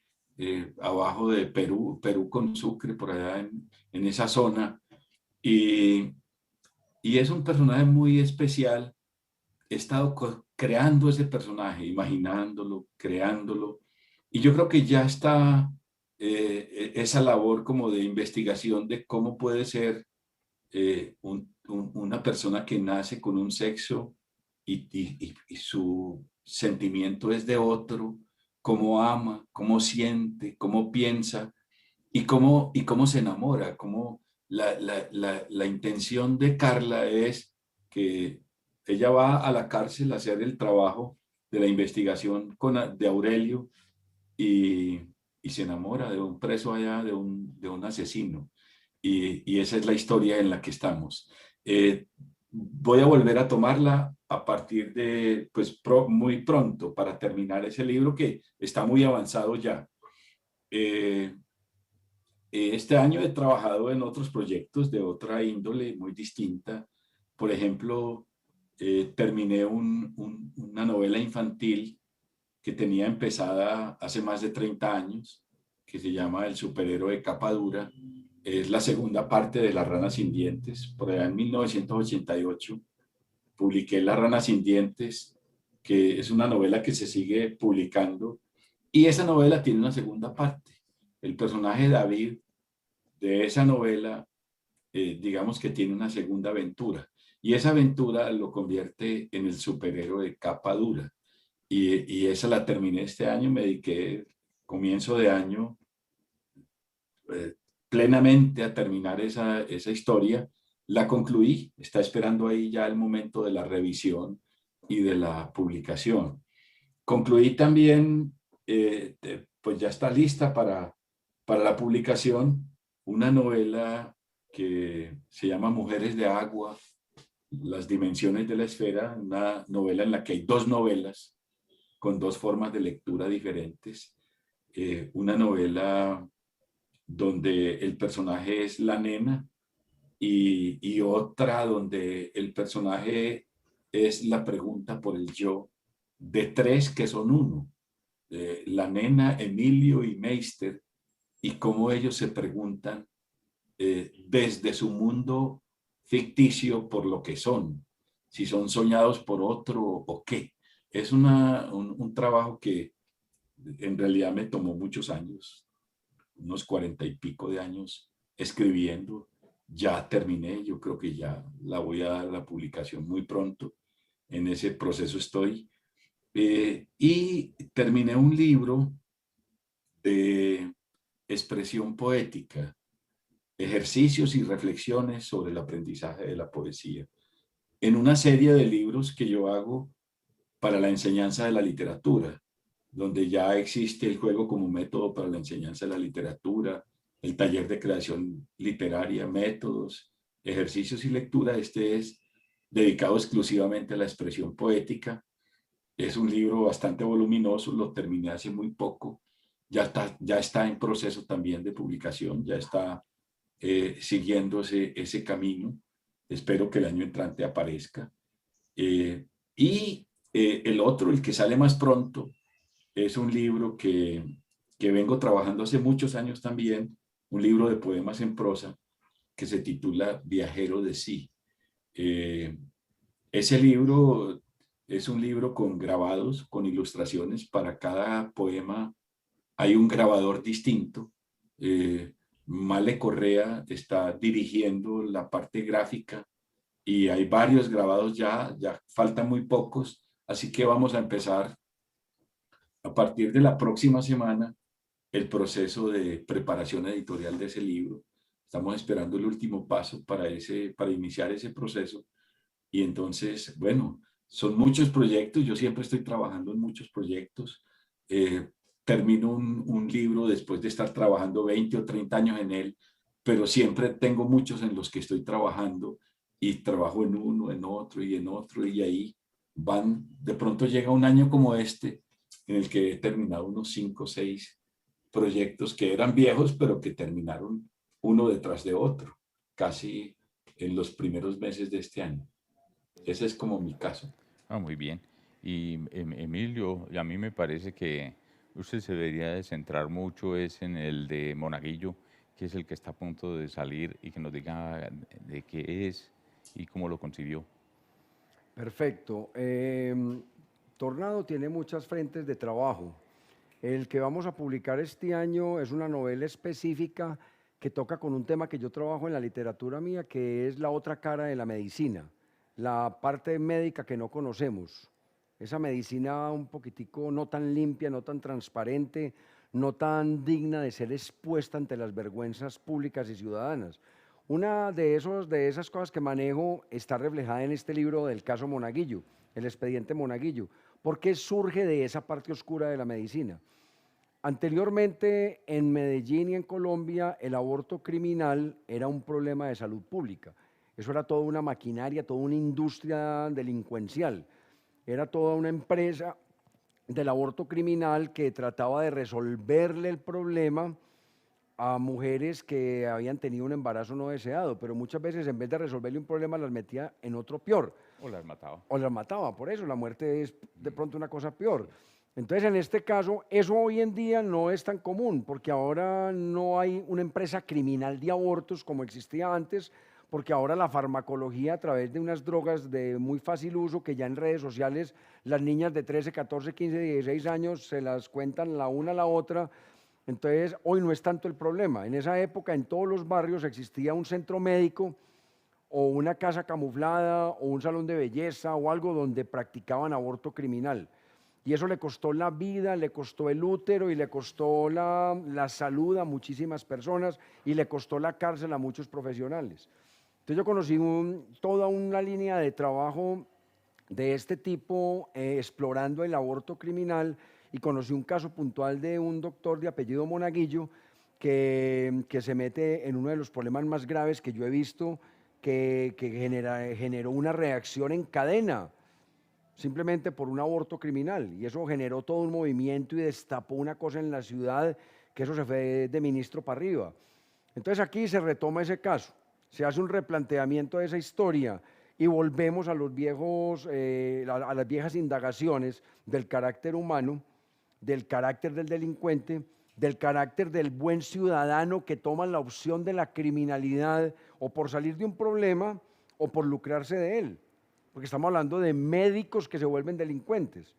abajo de Perú con Sucre, por allá en esa zona. Y es un personaje muy especial. He estado creando ese personaje, imaginándolo, creándolo. Y yo creo que ya está esa labor como de investigación de cómo puede ser una persona que nace con un sexo y su sentimiento es de otro, cómo ama, cómo siente, cómo piensa y cómo se enamora, cómo la intención de Carla es que ella va a la cárcel a hacer el trabajo de la investigación de Aurelio y, se enamora de un preso allá, de un asesino. Y esa es la historia en la que estamos. Voy a volver a tomarla a partir de, pues, muy pronto para terminar ese libro que está muy avanzado ya. Este año he trabajado en otros proyectos de otra índole muy distinta. Por ejemplo, terminé una novela infantil que tenía empezada hace más de 30 años, que se llama El superhéroe de capa dura. Es la segunda parte de Las ranas sin dientes. Por allá en 1988 publiqué Las ranas sin dientes, que es una novela que se sigue publicando. Y esa novela tiene una segunda parte. El personaje David de esa novela, digamos que tiene una segunda aventura. Y esa aventura lo convierte en el superhéroe de capa dura. Y esa la terminé este año, me dediqué comienzo de año plenamente a terminar esa historia. La concluí, está esperando ahí ya el momento de la revisión y de la publicación. Concluí también, pues ya está lista para la publicación, una novela que se llama Mujeres de Agua, las dimensiones de la esfera, una novela en la que hay dos novelas con dos formas de lectura diferentes. Una novela donde el personaje es la nena y otra donde el personaje es la pregunta por el yo, de tres que son uno, la nena, Emilio y Meister, y cómo ellos se preguntan desde su mundo ficticio por lo que son, si son soñados por otro o qué. Es un trabajo que en realidad me tomó muchos años, unos 40 y pico de años escribiendo. Ya terminé, yo creo que ya la voy a dar a la publicación muy pronto. En ese proceso estoy. Y terminé un libro de expresión poética, ejercicios y reflexiones sobre el aprendizaje de la poesía, en una serie de libros que yo hago para la enseñanza de la literatura, donde ya existe el juego como método para la enseñanza de la literatura, el taller de creación literaria, métodos, ejercicios y lectura. Este es dedicado exclusivamente a la expresión poética. Es un libro bastante voluminoso, lo terminé hace muy poco, ya está en proceso también de publicación, ya está siguiendo ese camino. Espero que el año entrante aparezca. El otro, el que sale más pronto, es un libro que vengo trabajando hace muchos años también, un libro de poemas en prosa que se titula Viajero de sí. Ese libro es un libro con grabados, con ilustraciones. Para cada poema hay un grabador distinto. Male Correa está dirigiendo la parte gráfica y hay varios grabados ya faltan muy pocos, así que vamos a empezar a partir de la próxima semana el proceso de preparación editorial de ese libro. Estamos esperando el último paso para iniciar ese proceso. Y entonces, bueno, son muchos proyectos, yo siempre estoy trabajando en muchos proyectos. Termino un libro después de estar trabajando 20 o 30 años en él, pero siempre tengo muchos en los que estoy trabajando y trabajo en uno, en otro y en otro, y ahí de pronto llega un año como este en el que he terminado unos 5 o 6 proyectos que eran viejos, pero que terminaron uno detrás de otro, casi en los primeros meses de este año. Ese es como mi caso. Ah, muy bien. Y Emilio, a mí me parece que usted se debería de centrar mucho es en el de Monaguillo, que es el que está a punto de salir y que nos diga de qué es y cómo lo concibió. Perfecto. Tornado tiene muchas frentes de trabajo. El que vamos a publicar este año es una novela específica que toca con un tema que yo trabajo en la literatura mía, que es la otra cara de la medicina, la parte médica que no conocemos. Esa medicina un poquitico no tan limpia, no tan transparente, no tan digna de ser expuesta ante las vergüenzas públicas y ciudadanas. Una de esas cosas que manejo está reflejada en este libro del caso Monaguillo, el expediente Monaguillo, porque surge de esa parte oscura de la medicina. Anteriormente, en Medellín y en Colombia, el aborto criminal era un problema de salud pública. Eso era toda una maquinaria, toda una industria delincuencial. Era toda una empresa del aborto criminal que trataba de resolverle el problema a mujeres que habían tenido un embarazo no deseado, pero muchas veces en vez de resolverle un problema las metía en otro peor. O las mataba. O las mataba, por eso la muerte es de pronto una cosa peor. Entonces, en este caso, eso hoy en día no es tan común, porque ahora no hay una empresa criminal de abortos como existía antes, porque ahora la farmacología a través de unas drogas de muy fácil uso, que ya en redes sociales las niñas de 13, 14, 15, 16 años se las cuentan la una a la otra. Entonces, hoy no es tanto el problema. En esa época, en todos los barrios existía un centro médico o una casa camuflada o un salón de belleza o algo donde practicaban aborto criminal. Y eso le costó la vida, le costó el útero y le costó la salud a muchísimas personas y le costó la cárcel a muchos profesionales. Entonces yo conocí toda una línea de trabajo de este tipo explorando el aborto criminal y conocí un caso puntual de un doctor de apellido Monaguillo que se mete en uno de los problemas más graves que yo he visto que generó una reacción en cadena simplemente por un aborto criminal y eso generó todo un movimiento y destapó una cosa en la ciudad que eso se fue de ministro para arriba. Entonces aquí se retoma ese caso, se hace un replanteamiento de esa historia y volvemos a los viejos, a las viejas indagaciones del carácter humano, del carácter del delincuente, del carácter del buen ciudadano que toma la opción de la criminalidad o por salir de un problema o por lucrarse de él. Porque estamos hablando de médicos que se vuelven delincuentes.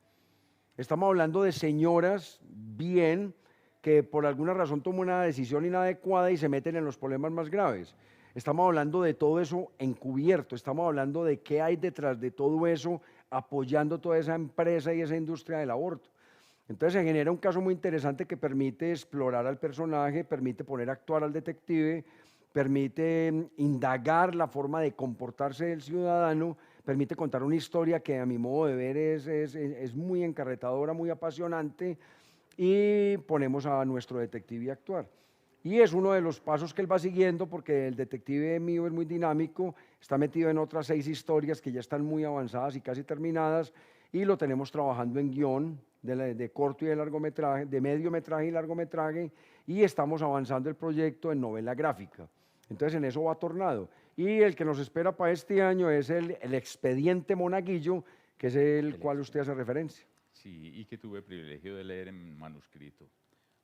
Estamos hablando de señoras bien que por alguna razón toman una decisión inadecuada y se meten en los problemas más graves. Estamos hablando de todo eso encubierto, estamos hablando de qué hay detrás de todo eso apoyando toda esa empresa y esa industria del aborto. Entonces se genera un caso muy interesante que permite explorar al personaje, permite poner a actuar al detective, permite indagar la forma de comportarse del ciudadano, permite contar una historia que a mi modo de ver es muy encarretadora, muy apasionante y ponemos a nuestro detective a actuar. Y es uno de los pasos que él va siguiendo porque el detective mío es muy dinámico, está metido en otras 6 historias que ya están muy avanzadas y casi terminadas y lo tenemos trabajando en guión de corto y de largometraje, de mediometraje y largometraje y estamos avanzando el proyecto en novela gráfica. Entonces en eso va tornado. Y el que nos espera para este año es el expediente Monaguillo, que es el cual usted hace referencia. Sí, y que tuve privilegio de leer en manuscrito.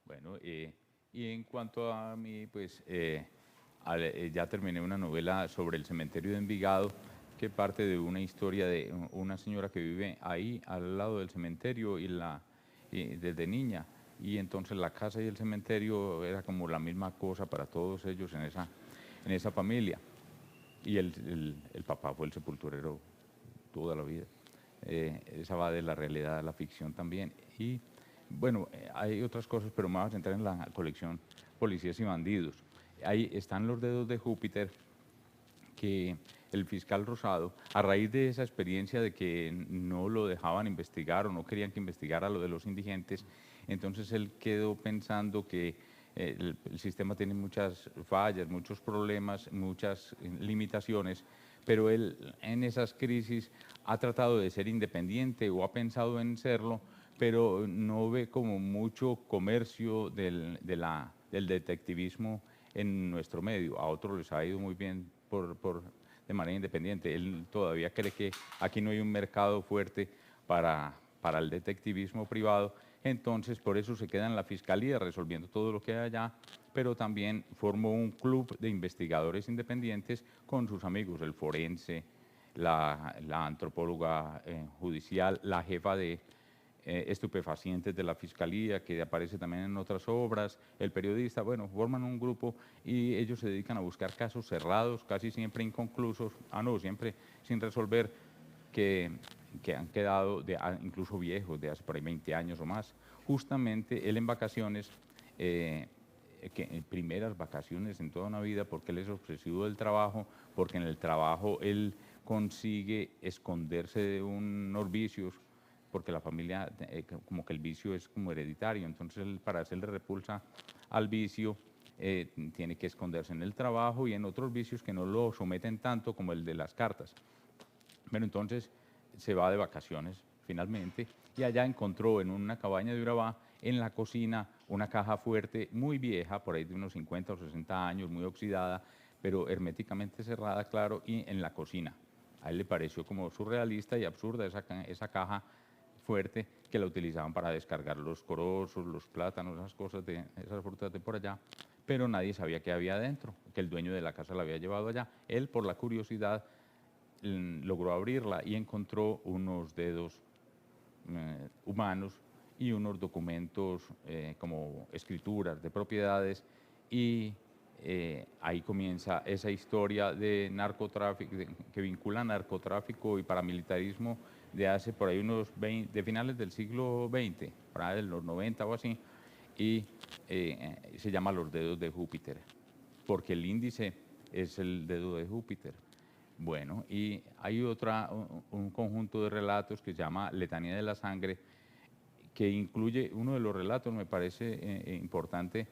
Bueno, y en cuanto a mí, pues ya terminé una novela sobre el cementerio de Envigado, que parte de una historia de una señora que vive ahí, al lado del cementerio, y desde niña. Y entonces la casa y el cementerio era como la misma cosa para todos ellos en esa familia. Y el papá fue el sepulturero toda la vida. Esa va de la realidad a la ficción también. Y bueno, hay otras cosas, pero me voy a centrar en la colección Policías y Bandidos. Ahí están Los Dedos de Júpiter, que el fiscal Rosado, a raíz de esa experiencia de que no lo dejaban investigar o no querían que investigara lo de los indigentes, entonces él quedó pensando que el sistema tiene muchas fallas, muchos problemas, muchas limitaciones, pero él en esas crisis ha tratado de ser independiente o ha pensado en serlo, pero no ve como mucho comercio del detectivismo en nuestro medio. A otros les ha ido muy bien de manera independiente. Él todavía cree que aquí no hay un mercado fuerte para el detectivismo privado, entonces por eso se queda en la fiscalía resolviendo todo lo que hay allá, pero también formó un club de investigadores independientes con sus amigos, el forense, la antropóloga judicial, la jefa de estupefacientes de la fiscalía, que aparece también en otras obras, el periodista. Bueno, forman un grupo y ellos se dedican a buscar casos cerrados, casi siempre inconclusos, siempre sin resolver, que han quedado incluso viejos, de hace por ahí 20 años o más. Justamente él en vacaciones, que en primeras vacaciones en toda una vida, porque él es obsesivo del trabajo, porque en el trabajo él consigue esconderse de unos vicios, porque la familia, como que el vicio es como hereditario, entonces él, para hacerle repulsa al vicio, tiene que esconderse en el trabajo y en otros vicios que no lo someten tanto como el de las cartas. Pero entonces se va de vacaciones finalmente y allá encontró en una cabaña de Urabá, en la cocina, una caja fuerte muy vieja, por ahí de unos 50 o 60 años, muy oxidada, pero herméticamente cerrada, claro, y en la cocina. A él le pareció como surrealista y absurda esa caja fuerte que la utilizaban para descargar los corozos, los plátanos, esas cosas, esas frutas de por allá, pero nadie sabía qué había adentro, que el dueño de la casa la había llevado allá. Él, por la curiosidad, logró abrirla y encontró unos dedos humanos y unos documentos como escrituras de propiedades y ahí comienza esa historia de narcotráfico, que vincula narcotráfico y paramilitarismo de hace por ahí unos 20, de finales del siglo XX, para de los 90 o así, y se llama Los Dedos de Júpiter, porque el índice es el dedo de Júpiter. Bueno, y hay un conjunto de relatos que se llama Letanía de la Sangre, que incluye uno de los relatos, me parece importante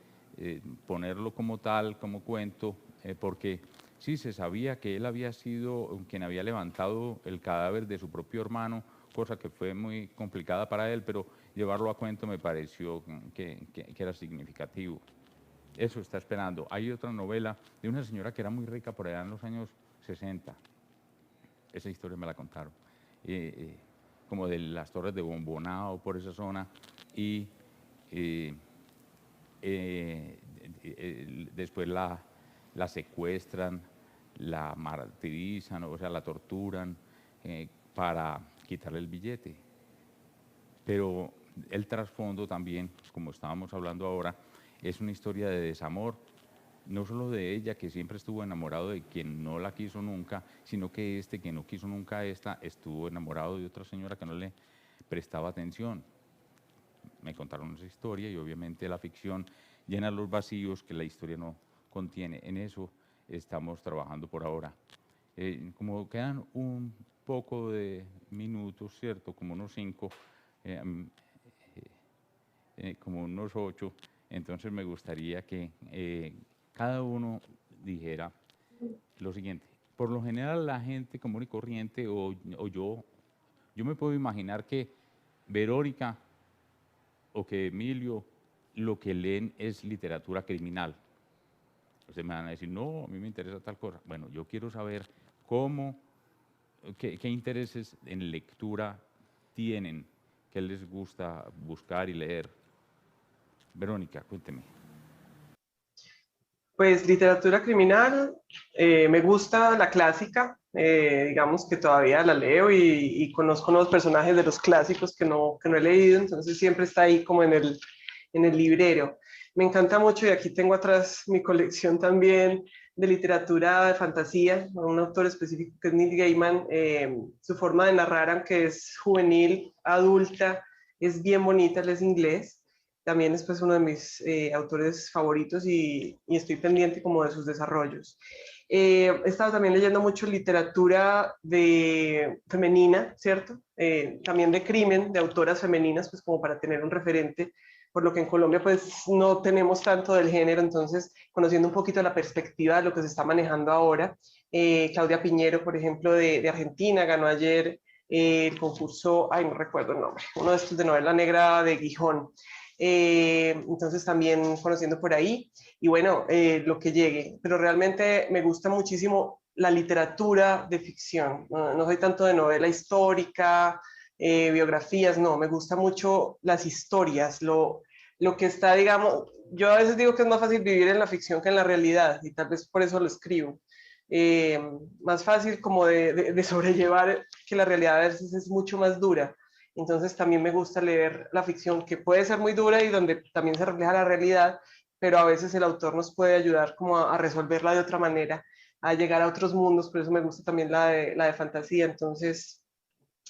ponerlo como tal, como cuento, porque sí se sabía que él había sido quien había levantado el cadáver de su propio hermano, cosa que fue muy complicada para él, pero llevarlo a cuento me pareció que era significativo. Eso está esperando. Hay otra novela de una señora que era muy rica por allá en los años 60. Esa historia me la contaron. Como de las torres de Bombonao, por esa zona. Y después la secuestran, la martirizan, o sea, la torturan para quitarle el billete. Pero el trasfondo también, como estábamos hablando ahora, es una historia de desamor, no solo de ella, que siempre estuvo enamorado de quien no la quiso nunca, sino que que no quiso nunca estuvo enamorado de otra señora que no le prestaba atención. Me contaron esa historia y obviamente la ficción llena los vacíos que la historia no contiene. En eso estamos trabajando por ahora. Como quedan un poco de minutos, ¿cierto? Como unos 5, como unos 8, entonces me gustaría que cada uno dijera lo siguiente. Por lo general la gente común y corriente o yo me puedo imaginar que Verónica o que Emilio lo que leen es literatura criminal. Ustedes me van a decir, no, a mí me interesa tal cosa. Bueno, yo quiero saber qué intereses en lectura tienen, qué les gusta buscar y leer. Verónica, cuénteme. Pues literatura criminal, me gusta la clásica, digamos que todavía la leo y conozco nuevos personajes de los clásicos que no he leído, entonces siempre está ahí como en el librero. Me encanta mucho y aquí tengo atrás mi colección también de literatura de fantasía, un autor específico que es Neil Gaiman. Su forma de narrar, aunque es juvenil, adulta, es bien bonita, él es inglés. También es pues uno de mis autores favoritos y estoy pendiente como de sus desarrollos. He estado también leyendo mucho literatura femenina, ¿cierto? También de crimen, de autoras femeninas, pues como para tener un referente, por lo que en Colombia pues no tenemos tanto del género, entonces conociendo un poquito la perspectiva de lo que se está manejando ahora. Claudia Piñero, por ejemplo, de Argentina, ganó ayer el concurso, ay, no recuerdo el nombre, uno de estos de novela negra de Gijón. Entonces también conociendo por ahí y bueno, lo que llegue, pero realmente me gusta muchísimo la literatura de ficción, no soy tanto de novela histórica, biografías, no, me gusta mucho las historias, lo que está, digamos, yo a veces digo que es más fácil vivir en la ficción que en la realidad y tal vez por eso lo escribo. Más fácil como de sobrellevar, que la realidad a veces es mucho más dura. Entonces también me gusta leer la ficción, que puede ser muy dura y donde también se refleja la realidad, pero a veces el autor nos puede ayudar como a resolverla de otra manera, a llegar a otros mundos. Por eso me gusta también la de fantasía. Entonces,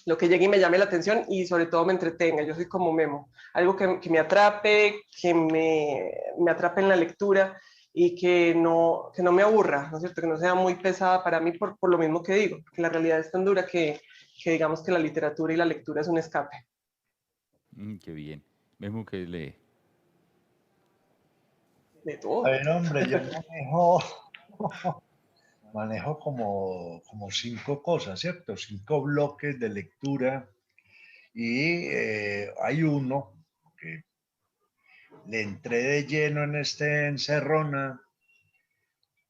lo que llegue y me llame la atención y sobre todo me entretenga. Yo soy como Memo, algo que me atrape, que me atrape en la lectura y que no me aburra, ¿no es cierto? Que no sea muy pesada para mí por lo mismo que digo, porque la realidad es tan dura que digamos que la literatura y la lectura es un escape. Qué bien. Memo, que lee. De todo. A ver, hombre, yo manejo como 5 cosas, ¿cierto? 5 bloques de lectura y hay uno que le entré de lleno en este encerrona,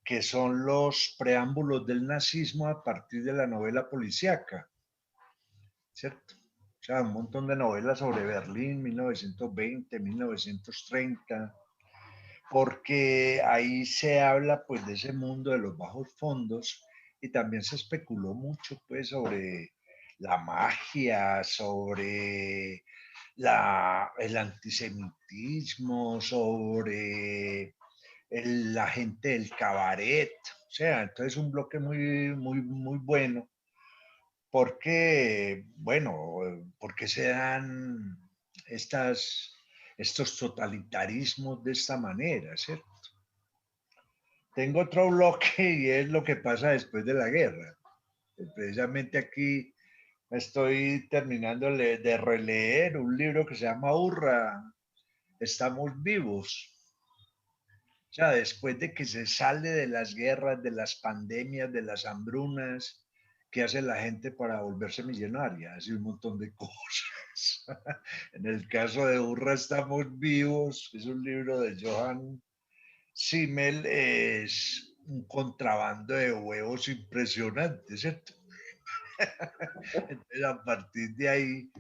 que son los preámbulos del nazismo a partir de la novela policíaca, ¿cierto? O sea, un montón de novelas sobre Berlín, 1920, 1930, porque ahí se habla pues de ese mundo de los bajos fondos y también se especuló mucho pues sobre la magia, sobre el antisemitismo, sobre la gente del cabaret, o sea, entonces un bloque muy bueno, porque, bueno, porque se dan estos totalitarismos de esta manera, ¿cierto? Tengo otro bloque y es lo que pasa después de la guerra. Precisamente aquí estoy terminando de releer un libro que se llama Hurra, estamos vivos. O sea, después de que se sale de las guerras, de las pandemias, de las hambrunas, ¿qué hace la gente para volverse millonaria? Hace un montón de cosas. En el caso de Hurra, estamos vivos, es un libro de Johann Simmel, es un contrabando de huevos impresionante, ¿cierto? Entonces, a partir de ahí,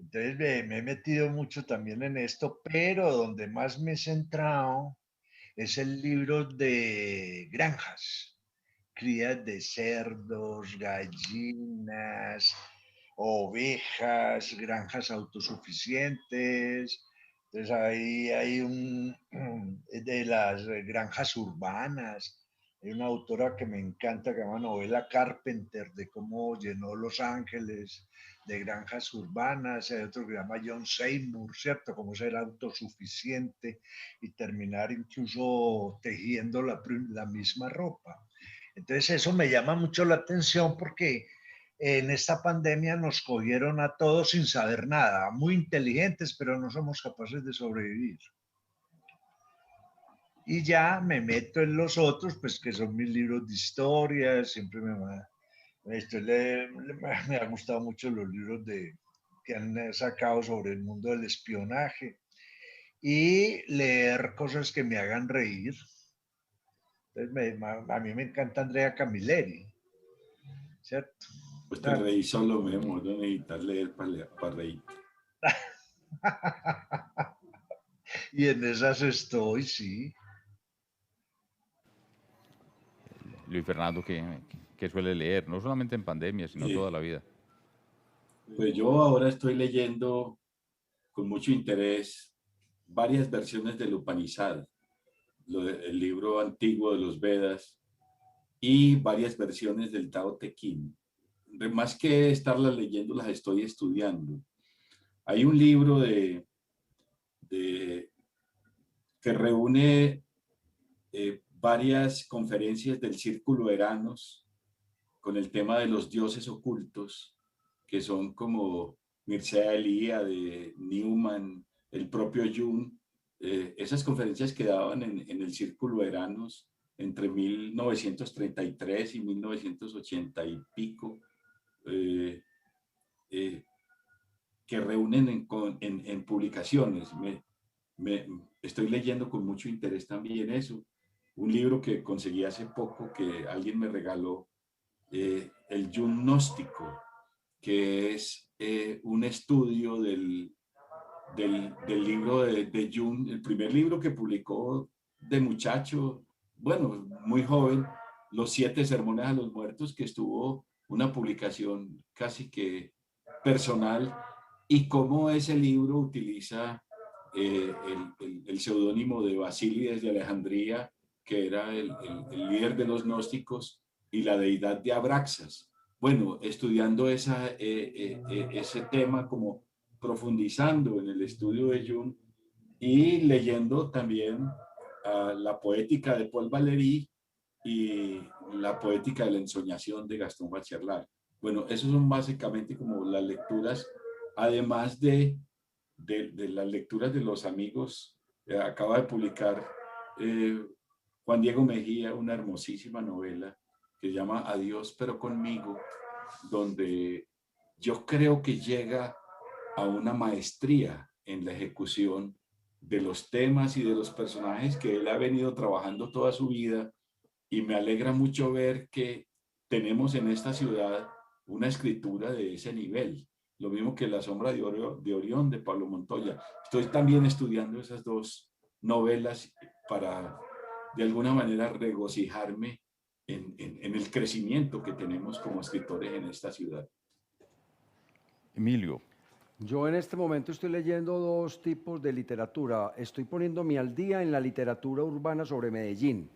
entonces me he metido mucho también en esto, pero donde más me he centrado es el libro de granjas, crías de cerdos, gallinas, ovejas, granjas autosuficientes. Entonces ahí hay de las granjas urbanas. Hay una autora que me encanta que se llama Novela Carpenter, de cómo llenó Los Ángeles de granjas urbanas. Hay otro que se llama John Seymour, ¿cierto? Cómo ser autosuficiente y terminar incluso tejiendo la misma ropa. Entonces eso me llama mucho la atención porque en esta pandemia nos cogieron a todos sin saber nada, muy inteligentes, pero no somos capaces de sobrevivir. Y ya me meto en los otros, pues que son mis libros de historia, siempre me ha gustado mucho los libros que han sacado sobre el mundo del espionaje y leer cosas que me hagan reír. Entonces a mí me encanta Andrea Camilleri, ¿cierto? Pues te reí solo, Memo, no necesitas leer para reír. Y en esas estoy, sí. Luis Fernando, que suele leer, no solamente en pandemia, sino toda la vida. Pues yo ahora estoy leyendo con mucho interés varias versiones del Upanishad, el libro antiguo de los Vedas, y varias versiones del Tao Te Ching. Más que estarlas leyendo, las estoy estudiando. Hay un libro que reúne varias conferencias del Círculo Eranos con el tema de los dioses ocultos, que son como Mircea Eliade, Newman, el propio Jung. Esas conferencias que daban en el Círculo Eranos entre 1933 y 1980 y pico, que reúnen en publicaciones. Estoy leyendo con mucho interés también eso. Un libro que conseguí hace poco que alguien me regaló, el Jung gnóstico, que es un estudio del libro de Jung, el primer libro que publicó de muchacho, bueno, muy joven, Los 7 sermones a los muertos, que estuvo una publicación casi que personal, y cómo ese libro utiliza el seudónimo de Basílides de Alejandría, que era el líder de los gnósticos, y la deidad de Abraxas. Bueno, estudiando ese tema, como profundizando en el estudio de Jung y leyendo también la poética de Paul Valéry y la poética de la ensoñación de Gastón Bachelard. Bueno, esos son básicamente como las lecturas, además de las lecturas de los amigos acaba de publicar Juan Diego Mejía una hermosísima novela que se llama Adiós pero conmigo, donde yo creo que llega a una maestría en la ejecución de los temas y de los personajes que él ha venido trabajando toda su vida, y me alegra mucho ver que tenemos en esta ciudad una escritura de ese nivel, lo mismo que La sombra de Orión de Pablo Montoya. Estoy también estudiando esas dos novelas para de alguna manera regocijarme en el crecimiento que tenemos como escritores en esta ciudad. Emilio. Yo en este momento estoy leyendo dos tipos de literatura. Estoy poniéndome al día en la literatura urbana sobre Medellín,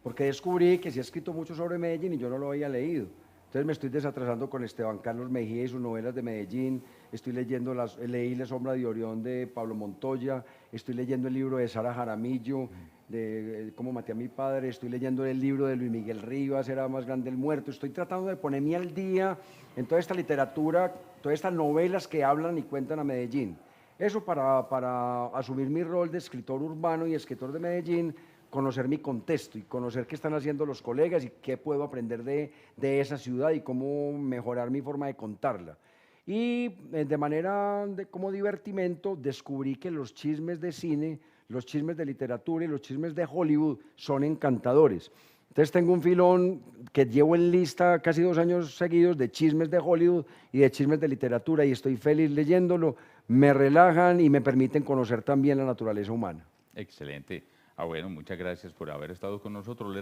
porque descubrí que se ha escrito mucho sobre Medellín y yo no lo había leído. Entonces me estoy desatrasando con Esteban Carlos Mejía y sus novelas de Medellín. Estoy leyendo, leí La sombra de Orión de Pablo Montoya. Estoy leyendo el libro de Sara Jaramillo, de Cómo maté a mi padre. Estoy leyendo el libro de Luis Miguel Rivas, Era más grande el muerto. Estoy tratando de ponerme al día en toda esta literatura, todas estas novelas que hablan y cuentan a Medellín. Eso para asumir mi rol de escritor urbano y escritor de Medellín, conocer mi contexto y conocer qué están haciendo los colegas y qué puedo aprender de esa ciudad y cómo mejorar mi forma de contarla. Y de manera como divertimento descubrí que los chismes de cine, los chismes de literatura y los chismes de Hollywood son encantadores. Entonces tengo un filón que llevo en lista casi 2 años seguidos de chismes de Hollywood y de chismes de literatura, y estoy feliz leyéndolo, me relajan y me permiten conocer también la naturaleza humana. Excelente. Bueno, muchas gracias por haber estado con nosotros.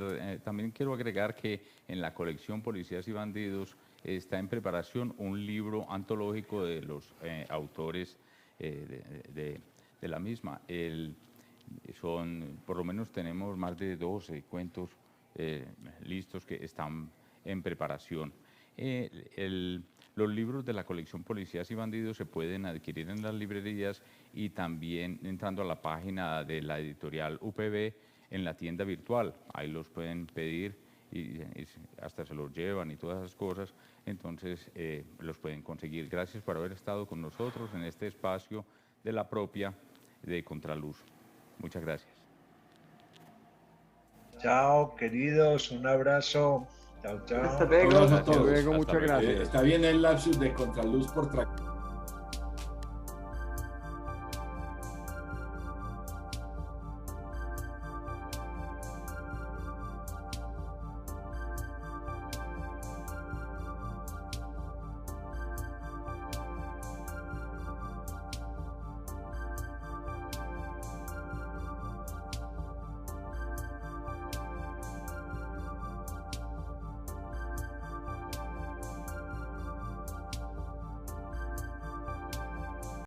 También quiero agregar que en la colección Policías y Bandidos está en preparación un libro antológico de los autores de la misma. Por lo menos tenemos más de 12 cuentos listos que están en preparación. Los libros de la colección Policías y Bandidos se pueden adquirir en las librerías y también entrando a la página de la editorial UPB en la tienda virtual. Ahí los pueden pedir y hasta se los llevan y todas esas cosas. Entonces los pueden conseguir. Gracias por haber estado con nosotros en este espacio de la propia de Contraluz. Muchas gracias. Chao, queridos, un abrazo. Chao, chao. Hasta luego. Hasta Hasta luego, muchas luego. gracias. Está bien el lapsus de Contraluz por